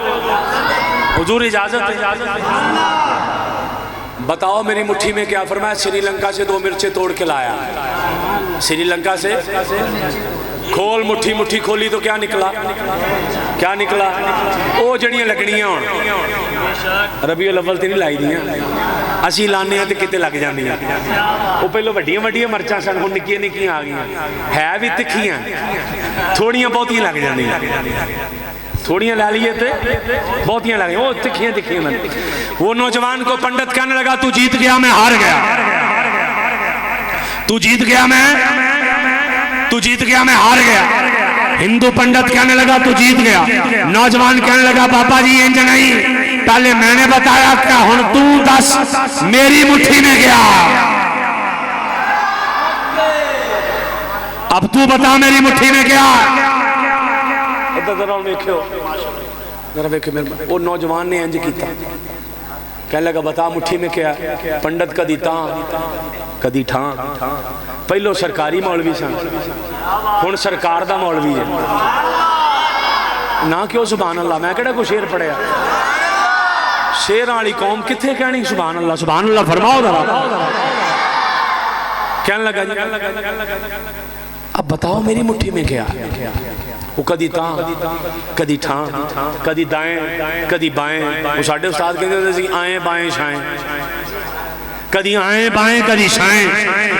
حضور اجازت ہے. بتاؤ میری مٹھی میں کیا. فرمایا سری لنکا سے 2 مرچیں توڑ کے لایا. سری لنکا سے کھول مٹھی مٹھی کھولی تو کیا نکلا کیا نکلا. وہ جڑیاں لگنیاں ہوں ربیع الاول تے نہیں لائی دیاں اسی لانے ہیں تے کتے لگ جاندیاں. وہ پہلو وڈیاں وڈیاں مرچاں سن ہن نکیاں نکیاں آ گئیاں ہے بھی تکھیاں تھوڑیاں بہتیاں لگ جاندیاں. تھوڑیاں لے لیے تھے بہتیاں لگ گئیں وہ تکھیاں تکھیاں میں. وہ نوجوان کو پنڈت کہنے لگا تو جیت گیا میں ہار گیا. تو جیت گیا میں ہار گیا. ہندو پنڈت کہنے لگا تو جیت گیا. نوجوان کہنے لگا بابا جی انج نہیں پہلے میں نے بتایا کیا ہن تو دس میری مٹھی میں گیا. اب تو بتا میری مٹھی میں گیا. وہ نوجوان نے انج کیتا کہنے لگا بتا مٹھی میں کیا. پنڈت کدی تاں کدی ٹھاں. پہلو سرکاری مولوی سن ہن سرکار دا مولوی ہے نہ کیوں. سبحان اللہ میں کہڑا کوئی شیر پڑھیا. شیر والی قوم کتھے کہنی سبحان اللہ. سبحان اللہ فرماؤ ذرا. کہنے لگا اب بتاؤ میری مٹھی میں کیا. وہ کدی تاں کدی ٹھاں کدی دائیں کدی بائیں. وہ ساڑھے استاد کہتے تھے آئیں بائیں شائیں. کدی آئیں بائیں کدی شائیں.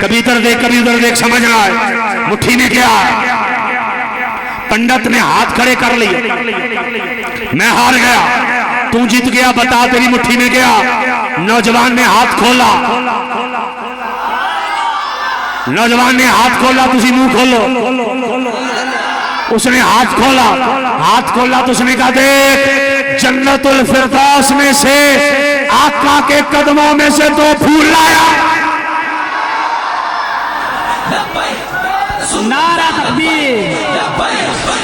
کبھی ادھر دیکھ کبھی ادھر دیکھ سمجھ نہ آئے. مٹھی میں کیا. پنڈت نے ہاتھ کھڑے کر لیے. میں ہار گیا. تو جیت گیا بتا تیری مٹھی میں کیا. نوجوان نے ہاتھ کھولا. نوجوان نے ہاتھ کھولا. تسی منہ کھولو. اس نے ہاتھ کھولا تو اس نے کہا دیکھ جنت الفردوس میں سے آقا کے قدموں میں سے 2 پھول لایا. نعرہ تکبیر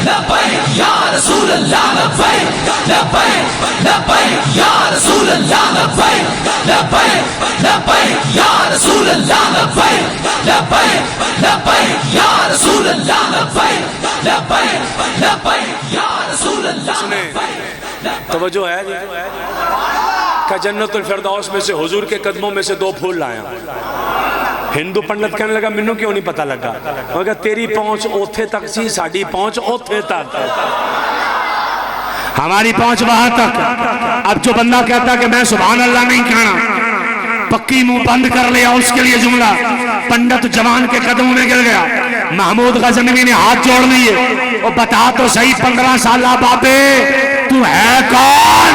لبیک یا رسول اللہ لبیک لبیک لبیک یا رسول اللہ لبیک لبیک لبیک یا رسول اللہ لبیک لبیک لبیک یا رسول رسول اللہ لبیک لبیک لبیک یا رسول اللہ لبیک. توجہ ہے جی کہ جنت الفردوس میں سے حضور کے قدموں میں سے 2 پھول لایا. ہندو پنڈت کہنے لگا منو کیوں نہیں پتہ لگا؟ مگر تیری پہنچ اوتھے تک سی، ساڑی پہنچ اوتھے تک، ہماری پہنچ وہاں تک. اب جو بندہ کہتا کہ میں سبحان اللہ نہیں کہنا، پکی منہ بند کر لیا، اس کے لیے جملہ پنڈت جوان کے قدموں میں گر گیا. محمود غزنوی نے ہاتھ جوڑ لیے، وہ بتا تو صحیح 15 سالہ بابے تو ہے کون؟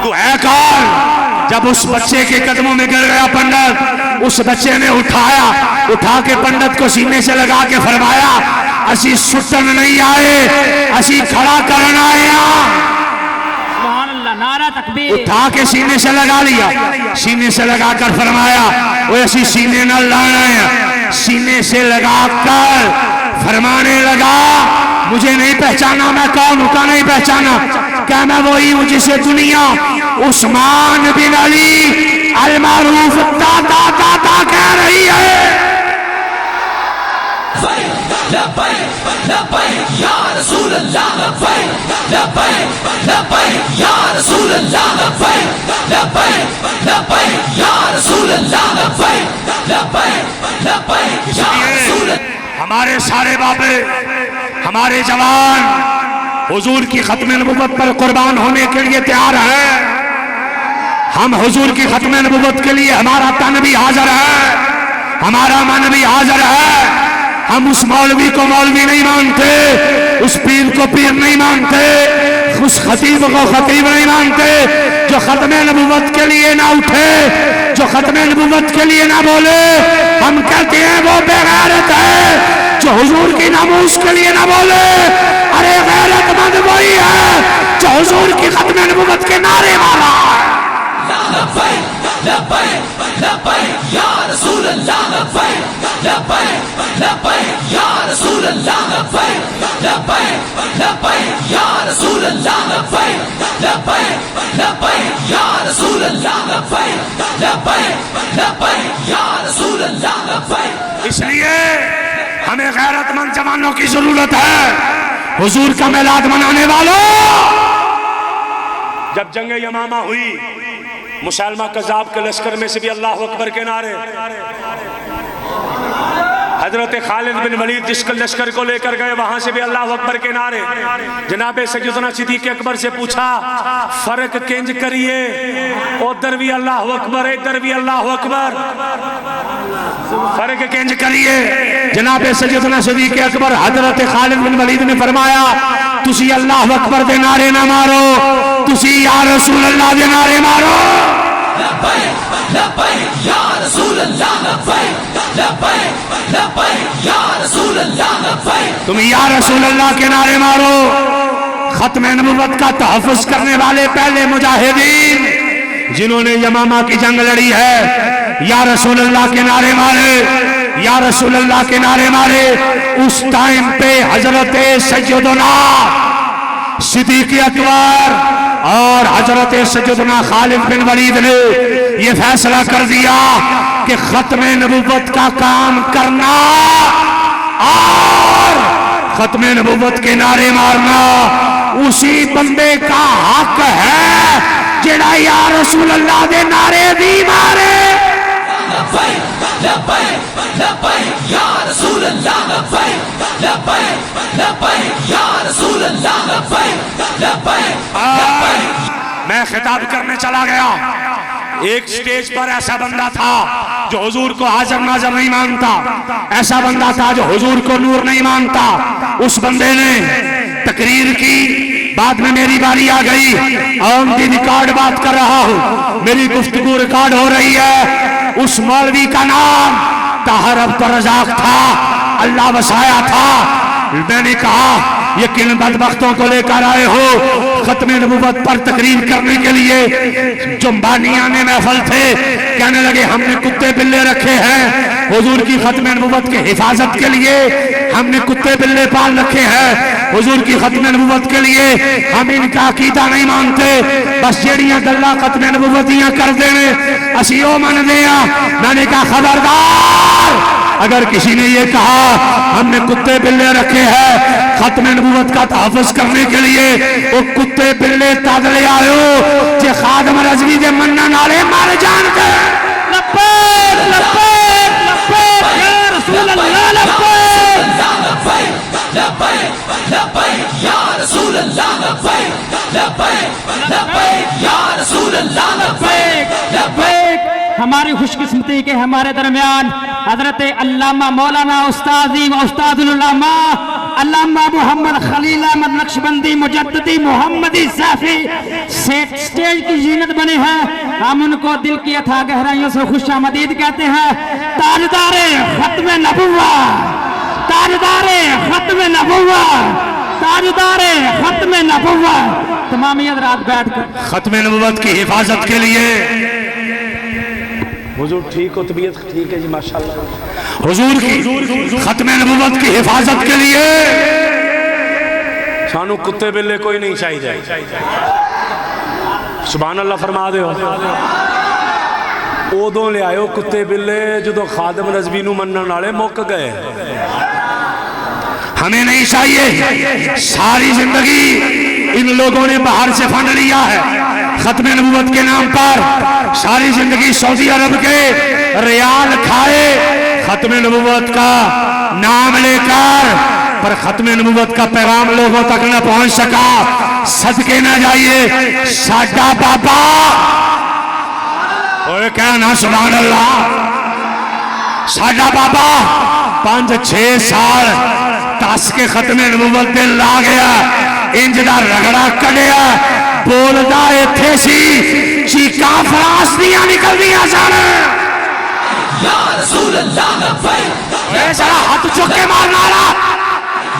تو ہے کون؟ جب اس بچے کے قدموں میں گر گیا پنڈت، اس بچے نے اٹھا کے پنڈت کو سینے سے لگا کے فرمایا اسی سٹن نہیں آئے، اسی کھڑا کرنا آئے. سبحان اللہ، نعرہ تکبیر. اٹھا کے سینے سے لگا لیا، سینے سے لگا کر فرمایا وہ ایسی سینے نہ لانا ہے. سینے سے لگا کر فرمانے لگا مجھے نہیں پہچانا میں کون ہوں کا نہیں پہچانا، کہ میں وہی ہوں جسے دنیا عثمان بن علی المعروف دادا دادا کہہ رہی ہے. لبیک لبیک یا رسول اللہ لبیک لبیک لبیک یا رسول اللہ لبیک لبیک لبیک یا رسول اللہ لبیک لبیک لبیک یا رسول اللہ. ہمارے سارے بابے، ہمارے جوان حضور کی ختم نبوت پر قربان ہونے کے لیے تیار ہیں. ہم حضور کی ختم نبوت کے لیے ہمارا تن بھی حاضر ہے، ہمارا من بھی حاضر ہے. ہم اس مولوی کو مولوی نہیں مانتے، اس پیر کو پیر نہیں مانتے، اس خطیب کو خطیب نہیں مانتے. جو ختم نبوت کے لیے نہ اٹھے، جو ختم نبوت کے لیے نہ بولے، ہم کہتے ہیں وہ بے غیرت ہے. جو حضور کی ناموس کے لیے نہ بولے، ارے غیرت مند وہی ہے جو حضور کی ختم نبوت کے نعرے والا ہے. لبیک لبیک لبیک یا رسول اللہ لبیک لبیک لبیک یا رسول اللہ لبیک لبیک لبیک یا رسول اللہ لبیک لبیک لبیک یا رسول اللہ لبیک لبیک لبیک یا رسول اللہ لبیک. اس لیے ہمیں غیرت مند جوانوں کی ضرورت ہے. حضور کا میلاد منانے والوں، جب جنگ یمامہ ہوئی مسلمہ کذاب کے لشکر میں سے بھی اللہ اکبر کے نعرے. حضرت خالد بن ولید جس کے لشکر کو لے کر گئے وہاں سے بھی اللہ اکبر کے نعرے. جناب سیدنا صدیق اکبر سے پوچھا فرق کنج کریے، ادھر بھی اللہ اکبر ادھر بھی اللہ اکبر، فرق کنج کریے. جناب سیدنا صدیق اکبر حضرت خالد بن ولید نے فرمایا تسی اللہ اکبر دے نعرے نہ مارو، تسی یا رسول اللہ دے نعرے مارو. لبیک لبیک یا رسول اللہ لبیک لبیک لبیک یا رسول اللہ لبیک. تم یا رسول اللہ کے نعرے مارو. ختم نبوت کا تحفظ کرنے والے پہلے مجاہدین جنہوں نے یمامہ کی جنگ لڑی ہے، یا رسول اللہ کے نعرے مارے، یا رسول اللہ کے نعرے مارے. اس ٹائم پہ حضرت سیدنا صدیق اکبر اور حضرت سیدنا خالد بن ولید نے یہ فیصلہ کر دیا کہ ختم نبوت کا کام کرنا اور ختم نبوت کے نعرے مارنا اسی بندے کا حق ہے جڑا یا رسول اللہ دے نعرے بھی مارے. لبیک لبیک لبیک یا رسول اللہ لبیک لبیک لبیک یا رسول اللہ لبیک لبیک لبیک. میں خطاب کرنے چلا گیا. ایک سٹیج پر ایسا بندہ تھا جو حضور کو حاضر ناظر نہیں مانتا، ایسا بندہ تھا جو حضور کو نور نہیں مانتا. اس بندے نے تقریر کی، بعد میں میری باری آ گئی اور ریکارڈ بات کر رہا ہوں، میری گفتگو ریکارڈ ہو رہی ہے. اس مولوی کا نام طاہر عبدالرزاق تھا، اللہ وسایا تھا. میں نے کہا یہ کن بدبختوں کو لے کر آئے ہو ختم نبوت پر تقریر کرنے کے لیے؟ جو بانیان محفل تھے کہنے لگے ہم نے کتے بلے رکھے ہیں حضور کی ختم نبوت کے حفاظت کے لیے، ہم نے کتے بلے پال رکھے ہیں. حضور کی ختم نبوت کے لیے ہم ان کا عقیدہ نہیں مانتے، بس جیڑیاں گلاں ختم نبوتیاں کر دینے اسی او من دیا۔ میں نے کہا خبردار، اگر کسی نے یہ کہا ہم نے کتے بلے رکھے ہیں ختم نبوت کا تحفظ کرنے کے لیے، وہ کتے بلے تد لے آئو کہ خادم رضوی دے منن والے مر جان گے۔ لبیک لبیک لبیک یا رسول اللہ، لبیک لبیک لبیک یا رسول اللہ، لبیک لبیک لبیک یا رسول اللہ، لبیک لبیک۔ ہماری خوش قسمتی کے ہمارے درمیان حضرت علامہ مولانا استاذی و استاد العلماء علامہ محمد خلیل احمد نقشبندی مجددی محمدی صافی سٹیج کی زینت بنے ہیں، ہم ان کو دل کی اتھا گہرائیوں سے خوش آمدید کہتے ہیں۔ تاجدار ختم نبوت، تاجدار ختم نبوت، تاجدار ختم نبوت۔ تمامی حضرات بیٹھ کر ختم نبوت کی حفاظت کے لیے حضور ٹھیک ہو، طبیعت ٹھیک ہے جی ماشاءاللہ، حضور کی ختم نبوت کی حفاظت کے لیے سانو کتے بلے کوئی نہیں چاہیے، سبحان اللہ فرما دے ہو۔ ادوں لے آئے کتے بلے جدو خادم رضوی نو منن والے مک گئے۔ ہمیں نہیں چاہیے، ساری زندگی ان لوگوں نے باہر سے فنڈ لیا ہے ختم نبوت کے نام پر، ساری زندگی سعودی عرب کے ریال کھائے ختم نبوت کا نام لے کر، پر ختم نبوت کا پیغام لوگوں تک نہ پہنچ سکا۔ صدقے نہ جائیے ساڈا بابا، اوے کہنا سبحان اللہ، ساڈا بابا 5-6 سال تس کے ختم نبوت دل لا گیا، انج دا رگڑا کڈیا، بولدا ایتھے سی چیکاں فراس دیاں نکل دیاں سن۔ یا رسول اللہ لبیک، اے ذرا ہاتھ چک کے مارنا رہا۔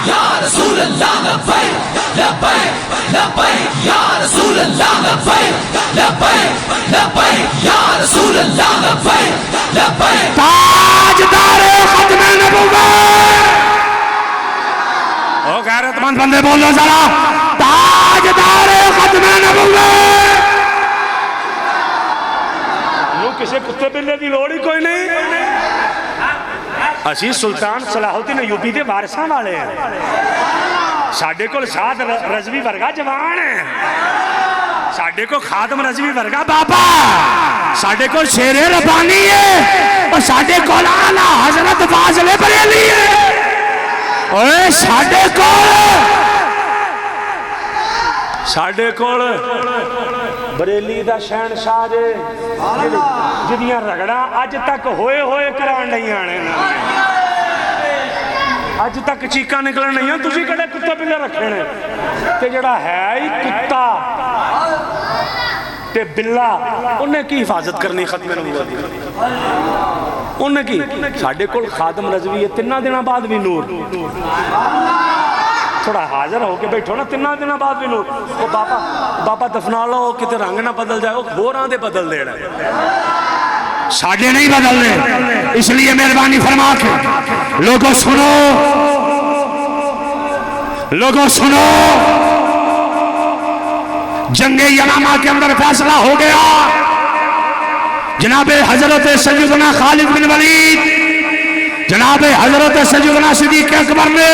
یا رسول اللہ لبیک لبیک لبیک یا رسول اللہ لبیک لبیک لبیک یا رسول اللہ لبیک لبیک۔ تاجدار ختم نبوت، او غیرت مند بندے بولو ذرا، تاجدار ختم نبوت۔ کسی کتے بلے دی لوڑ ہی کوئی نہیں، اسی سلطان صلاح الدین ایوبی دے وارثاں والے ہیں، ساڈے کول سعد رضوی ورگا جوان ہے، ساڈے کو خادم رضوی ورگا بابا، ساڈے کو شیر ربانی ہے، اور ساڈے کو اعلیٰ حضرت فاضل بریلی ہے، اوے ساڈے کول بریلی دا شہنشاہ جے جدیاں رگڑا اج تک ہوئے ہوئے کران نہیں آنے، اج تک چیکاں نکلن نہیں ہیں، تسی کڑے کتا بلے رکھنے تے جڑا ہے ہی کتا تے بلا، انہیں کی حفاظت کرنی ختم نبوت دی، انہیں کی ساڈے کول خادم رضوی ہے 3 دنوں بعد بھی نور، تھوڑا حاضر ہو کے بیٹھو نا 3 دنوں بعد بھی نور، وہ بابا دفنا لو کتے رنگ نہ بدل جائے، وہ گھوراں دے بدل دینا ہے، ساڈے نہیں بدلنے۔ اس لیے مہربانی فرما کے لوگوں سنو، لوگوں سنو، جنگ یمامہ کے اندر فیصلہ ہو گیا، جناب حضرت سیدنا خالد بن ولید، جناب حضرت سیدنا صدیق اکبر نے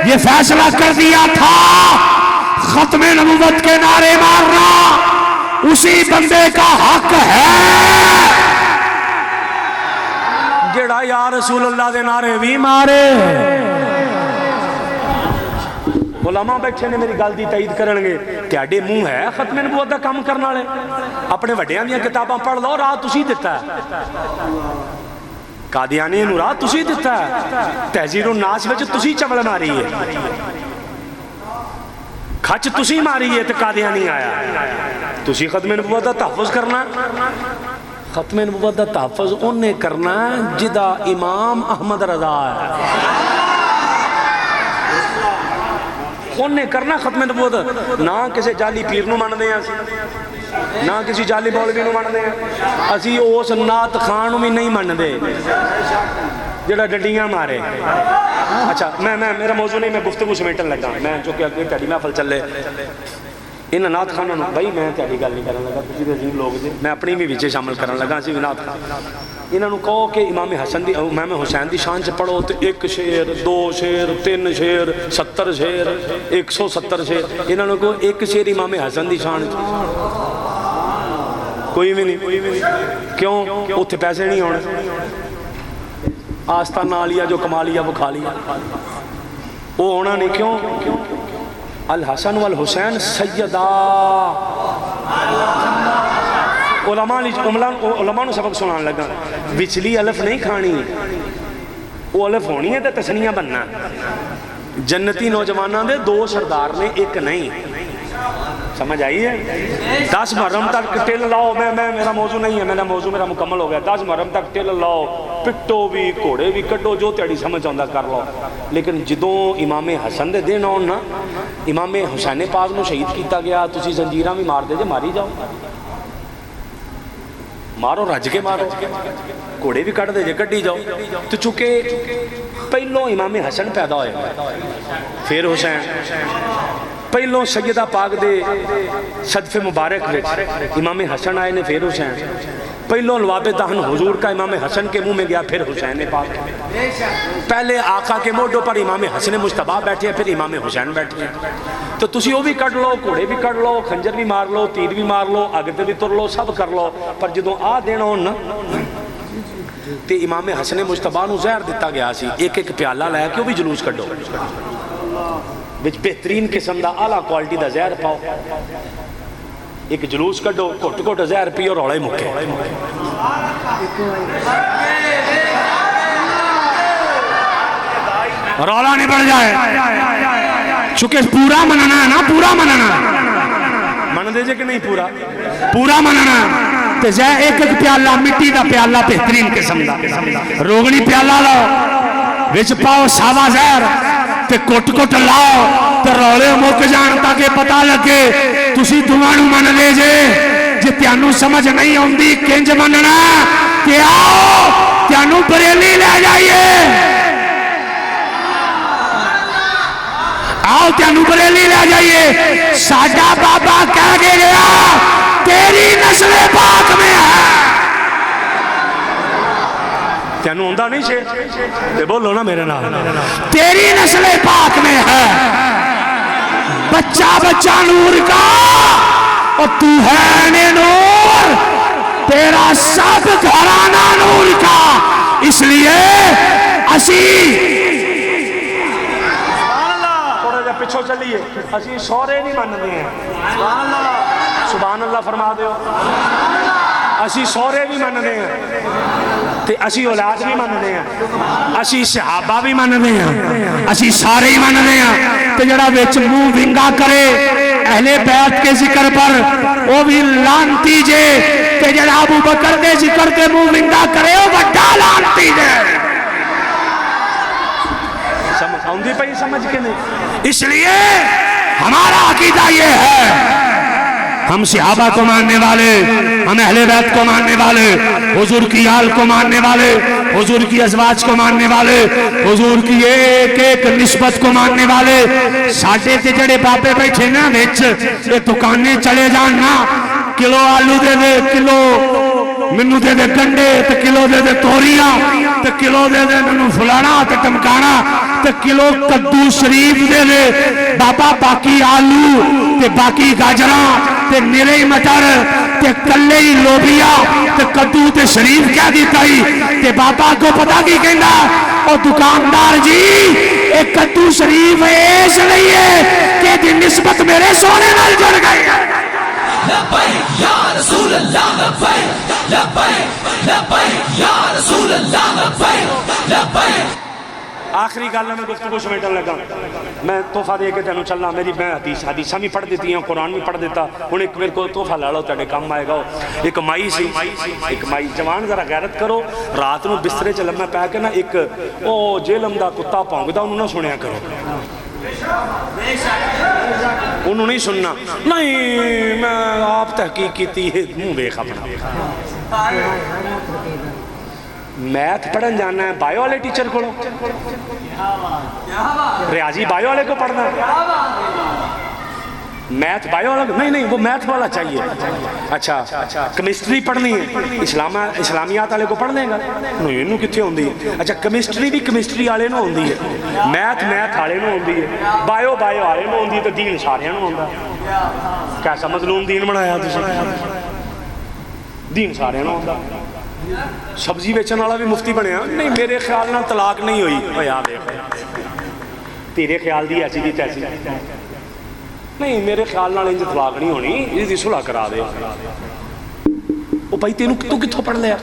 یہ فیصلہ کر دیا تھا ختم نبوت کے نعرے مارنا اسی بندے کا حق ہے جڑا یا رسول اللہ دے نعرے بھی مارے۔ علماء بیٹھے نے میری گل دی تائید کرنگے کہ اڈے منہ ہے ختم نبوت دا کام کرنا لے، اپنے وڈیاں دیاں کتاباں پڑھ لو، راہ تسی دیتا ہے، قادیانی نو راہ تسی دیتا ہے، تہذیر الناس وچ تسی چبل ماری ہے، کھچ تسی ماری ہے تے قادیانی آیا، تسی ختم نبوت دا تحفظ کرنا، ختم نبوت دا تحفظ انہیں کرنا جدا امام احمد رضا ہے، انہیں کرنا ختم نبوت، نہ کسی جعلی پیر نو مان دے ہیں، نہ کسی جعلی مولوی نو مان دے ہیں، اسی اس نعت خان بھی نہیں مان دے، جڑا ڈڈیاں مارے. اچھا میں میرا موضوع نہیں, میں گفتگو سمیٹن لگا, میں جو کہ اگے تہاڈی محفل چلے انہاں نعت خاناں نوں بھائی میں تہاڈی گل نہیں کرن لگا, تسی تے عظیم لوگ جی, میں اپنی بھی وچ شامل کرن لگا. اسی نعت خان انہاں نوں کہو کہ امام حسن دی امام حسین دی شان چ پڑھو تے 1 شعر 2 شعر 3 شعر 70 شعر 170 شعر, انہاں نوں کہو 1 شعر امام حسن دی شان چ کوئی بھی نہیں. کیوں؟ اتنے پیسے نہیں ہونے, آستانہ لیا جو کما لیا وہ کھا لیا, وہ ہونا نہیں. کیوں؟ الحسن والحسین سیدہ علماء نو سبق سنان لگا, وچلی الف نہیں کھانی, وہ الف ہونی ہے تے تسنیہ بننا. جنتی نوجوانوں دے 2 سردار نے, 1 نہیں. سمجھ آئی ہے؟ 10 محرم تک ٹل لاؤ, میرا موضوع نہیں ہے, میرا موضوع میرا مکمل ہو گیا. 10 محرم تک ٹل لاؤ, پٹو بھی, گھوڑے بھی کڈو, جو تیاری سمجھ آندا کر لو. لیکن جدوں امام حسن دے دن آن نا, امام حسین پاک نو شہید کیتا گیا, تسی زنجیراں بھی مار دے جے, ماری جاؤ, مارو رج کے مارو, گھوڑے بھی کٹ دے جے کڈی جاؤ. تو چونکہ پہلو امام حسن پیدا ہوئے, پھر حسین, پہلو سیدہ پاک دے صدف مبارک وچ امام حسن آئے نے, پھر حسین. پہلو لواب دہن حضور کا امام حسن کے منہ میں گیا, پھر حسین پاک. پہلے آقا کے موڈوں پر امام حسن مجتبیٰ بیٹھے, پھر امام حسین بیٹھے. تو تسی وہ بھی کٹ لو, گھوڑے بھی کٹ لو, خنجر بھی مار لو, تیر بھی مار لو, اگتے بھی تر لو, سب کر لو, پر جدوں آ دینا ہون نا تے امام حسن مجتبیٰ نو زہر دیتا گیا سی. 1 پیالہ لے کے وہ بھی جلوس کڈو, وچ بہترین قسم دا اعلیٰ کوالٹی دا زہر پاؤ, ایک جلوس کڈو, گھٹ گھٹ زہر پیو, روڑے مکے. رولا نہیں پڑ جائے, چونکہ پورا مننا ہے نا, پورا مننا من دے جے کہ نہیں پورا پورا مننا. تے جے 1 پیالہ مٹی دا پیالہ بہترین قسم دا, روغنی پیالہ لاؤ, وچ پاؤ ساوا زہر, تے کٹ کٹ لاؤ, تے روڑے مک جان تاکہ پتہ لگے تسی دوانو من لے جے تیانو سمجھ نہیں ہوندی کنج مننا. کہ آؤ تیانو بریلی لے جائیے, آؤ تیانو بریلی لے جائیے. ساڈا بابا کہہ کے گیا تیری نسل پاک میں ہے. تیانو ہوندہ نہیں شے, بولو نا میرے نام, تیری نسل پاک میں ہے. بچہ بچہ نور کا, اور تو ہے نور, تیرا سب گھرانہ نور کا. اس لیے اسی تھوڑا جا پچھو چلیے, اسی سورے نہیں ماننے ہیں. سبحان اللہ فرما دیو. اسی سورے بھی ماننے ہیں, تے اسی اولاد بھی ماننے ہیں, اسی صحابہ بھی ماننے ہیں, اسی سارے ہی ماننے ہیں. تے جڑا وچ منہ ونگا کرے اہل بیت کے ذکر پر وہ بھی لانتی جے, تے جڑا ابو بکر دے ذکر تے منہ ونگا کرے وہ بڑا لانتی جے. آؤندی پئی سمجھ کے نہیں. اس لیے ہمارا عقیدہ یہ ہے, ہم صحابہ کو ماننے والے, ہم اہل بیت کو ماننے والے, حضور کی آل کو ماننے والے, حضور کی ازواج کو ماننے والے, حضور کی ایک ایک نسبت کو ماننے والے. ساڈے تے جڑے بابے بیٹھے نا وچ, یہ دکانیں چلے جان نا, کلو آلو دے دے, کلو منو دے دے گنڈے, تے کلو دے دے توریاں, تے کلو دے دے منو فلانا تے ٹمکانا, تے کلو کدو شریف دے دے بابا, باقی آلو تے باقی گاجراں تے نرے مٹر تے کلے لوبیا تے کدو تے شریف کیا دیتا ہی. تے بابا کو پتا کی کہنا, اور دکاندار جی ایک کدو شریف ایس نہیں ہے کہ دی نسبت میرے سونے نال جڑ گئی ہے. لبیک یا رسول اللہ, لبیک لبیک لبیک یا رسول اللہ, لبیک لبیک. آخری گل میں گفتگو سمیٹن لگا, میں تحفہ دے کے تینوں چلنا. میری میں حدیثاں بھی پڑھ دیتی ہیں, قرآن بھی پڑھ دیتا. ہوں ایک میرے کو تحفہ لے لو, تیرے کام آئے گا. ایک مائی سی, ایک مائی جوان, ذرا غیرت کرو, رات نو بسترے چ لمے پے کے نا ایک او جہلم دا کتا پونگدا انہوں نہ سنیا کرو, انہوں نہیں سننا. نہیں میں آپ تحقیق کیتی ہے, منہ ویکھ اپنا. میتھ پڑھن جانا ہے بایو والے ٹیچر کو، ریاضی بایو والے کو پڑھنا ہے، میتھ بایو والا نہیں وہ میتھ والا چاہیے. اچھا کیمسٹری پڑھنی ہے اسلامیات والے کو پڑھ لیں گا نہیں، انہوں کتنے ہوندی ہے. اچھا کیمسٹری بھی کیمسٹری والے نو ہوندی ہے، میتھ والے نو ہوندی ہے، بایو والے نو ہوندی ہے، تو دین سارے نو ہوندا. کیسا مظلوم دین بنایا تسی؟ دین سارے نو ہوندا. سبزی بیچن والا بھی مفتی بنیا نہیں، میرے خیال نال طلاق نہیں ہوئی. اوے آ دیکھ تیرے خیال دی ایسی دی تیسی نہیں، میرے خیال نال انج طلاق نہیں ہونی، اس دی صلح کرا دے. او بھائی تینوں تو کتھوں پڑھ لیا؟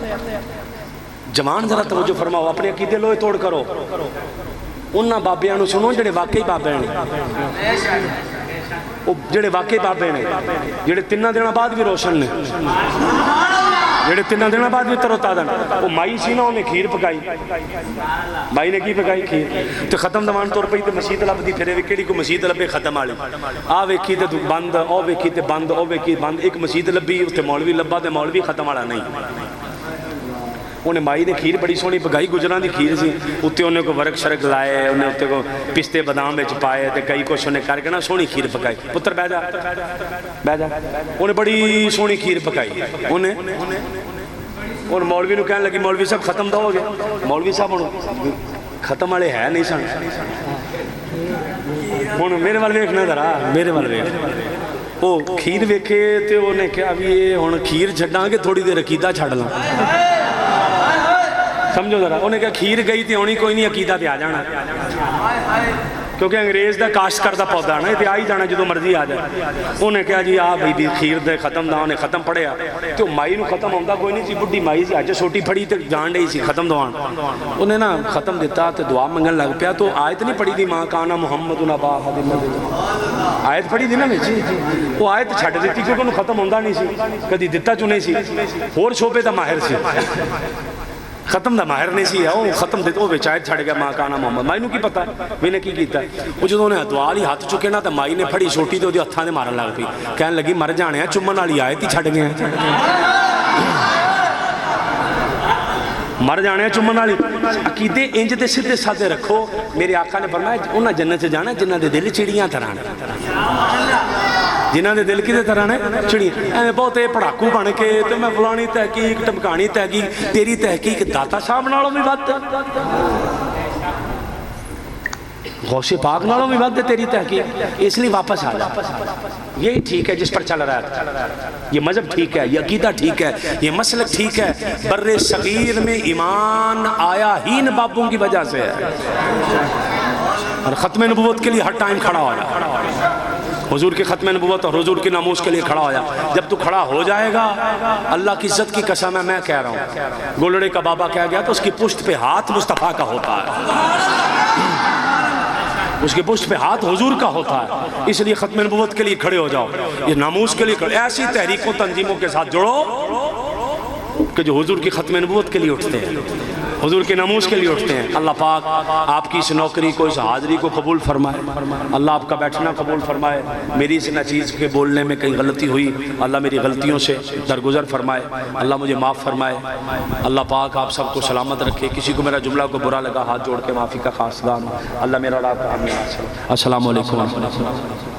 جوان ذرا توجہ فرماؤ، اپنے عقیدے لوہے توڑ کرو. انہاں بابیاں نو سنو جڑے واقعی بابے نے، او جڑے واقعی بابے نے، جڑے 3 دن بعد بھی روشن نے، جڑے 3 دن بعد بھی تر و تازہ نے. وہ مائی سی نا، انہیں کھیر پکائی. مائی نے کی پکائی؟ کھیر. تو ختم دوان طور پہ تو مسجد لبدی پھرے وی کیڑی کو مسجد لبے ختم والی. آ ویکھی تے بند، او ویکھی تے بند، او ویکھی بند. ایک مسجد لبی تے مولوی لبا تے مولوی ختم والا نہیں. انہیں مائی نے کھیر بڑی سونی پکائی، گجران دی کھیر سی. اتنے انہیں کو ورق شرک لائے، انہیں اتنے کو پستے بادام وچ پائے تے کئی کچھ انہیں کر کے نا سونی کھیر پکائی. پتر بہ جا بہ جا. انہیں بڑی سونی کھیر پکائی. انہیں اور مولوی نو کہنے لگی مولوی صاحب ختم دا ہو گیا. مولوی صاحب ختم والے ہے نہیں سن. ہوں میرے وال ویکھنا ذرا، میرے وال ویکھ. وہ کھیر ویکھے تے انہیں کہا بھی یہ ہوں کھیر چھڈاں گے تھوڑی دیر عقیدہ چھڈ لاں. سمجھو ذرا. انہیں کہا کھیر گئی تے ہونی کوئی نہیں، عقیدہ تے آ جانا، کیونکہ انگریز دا کاشتکار دا پودا نا، تے آ ہی جانا جدو مرضی آ جائے. انہیں کہا جی آ بھائی کھیر دے ختم دا. انہیں ختم پڑھیا تو مائی نو ختم ہوندا کوئی نہیں سی، بڈھی مائی سی اج سوٹی پھڑی تے جان ڈئی سی ختم دوان. انہیں نا ختم دیتا تے دعا منگن لگ پیا. تو آیت نہیں پڑھی دی ماں کانا محمد نبا حدیث، آیت پڑھی دی نا وچ. وہ آیت چھڈ دتی کیونکہ انہوں ختم ہوندا نہیں سی، کدی دتا چنے سی، ہور شعبے دا ماہر سی، ختم دا ماہر نہیں سی. وہ ختم دیتا وہ آیت چھڑ گیا ماں کانا محمد. مائی نو کی پتا میں نے کی کیتا. وہ جدوں نے دعا لی ہاتھ چکے نا تے مائی نے پھڑی چھوٹی تے اودے ہتھاں دے مارن لگ پئی. کہن لگی مر جانے چومن والی آیت ہی چھڈ گئے، مر جانے چومن والی. عقیدے انج دے سیدھے سادے رکھو. میرے آقا نے فرمایا انہاں جنت چ جانا جنہاں دے دل چڑیاں طرح نے، جنہاں دے دل کدے طرح نے چڑیاں. ایویں بہتے پڑھاکو بن کے تے میں فلانی تحقیق ٹمکانی تحقیق، تیری تحقیق داتا صاحب نالوں بھی ود، غوث پاک نالوں بھی ود تیری تحقیق. اس لیے واپس آ جا. یہی ٹھیک ہے جس پر چل رہا ہے، یہ مذہب ٹھیک ہے، یہ عقیدہ ٹھیک ہے، یہ مسلک ٹھیک ہے. بر صغیر میں ایمان آیا ہی ان بابوں کی وجہ سے ہے، اور ختم نبوت کے لیے ہر ٹائم کھڑا ہو جا. حضور کی ختم نبوت اور حضور کی ناموس کے لیے کھڑا ہو جا. جب تو کھڑا ہو جائے گا، اللہ کی عزت کی قسم ہے میں کہہ رہا ہوں، گولڑے کا بابا کہہ گیا تو اس کی پشت پہ ہاتھ مصطفیٰ کا ہوتا ہے، اس کے پشت پہ ہاتھ حضور کا ہوتا ہے. اس لیے ختم نبوت کے لیے کھڑے ہو جاؤ، یہ ناموس کے لیے کھڑے. ایسی تحریکوں تنظیموں کے ساتھ جڑو کہ جو حضور کی ختم نبوت کے لیے اٹھتے ہیں، حضور کے ناموس کے لیے اٹھتے ہیں. اللہ پاک آپ کی اس نوکری کو، اس حاضری کو قبول فرمائے. اللہ آپ کا بیٹھنا قبول فرمائے. میری اس نچیز کے بولنے میں کہیں غلطی ہوئی، اللہ میری غلطیوں سے درگزر فرمائے. اللہ مجھے معاف فرمائے. اللہ پاک آپ سب کو سلامت رکھے. کسی کو میرا جملہ کو برا لگا ہاتھ جوڑ کے معافی کا خواستگار. اللہ میرا رات. السلام علیکم.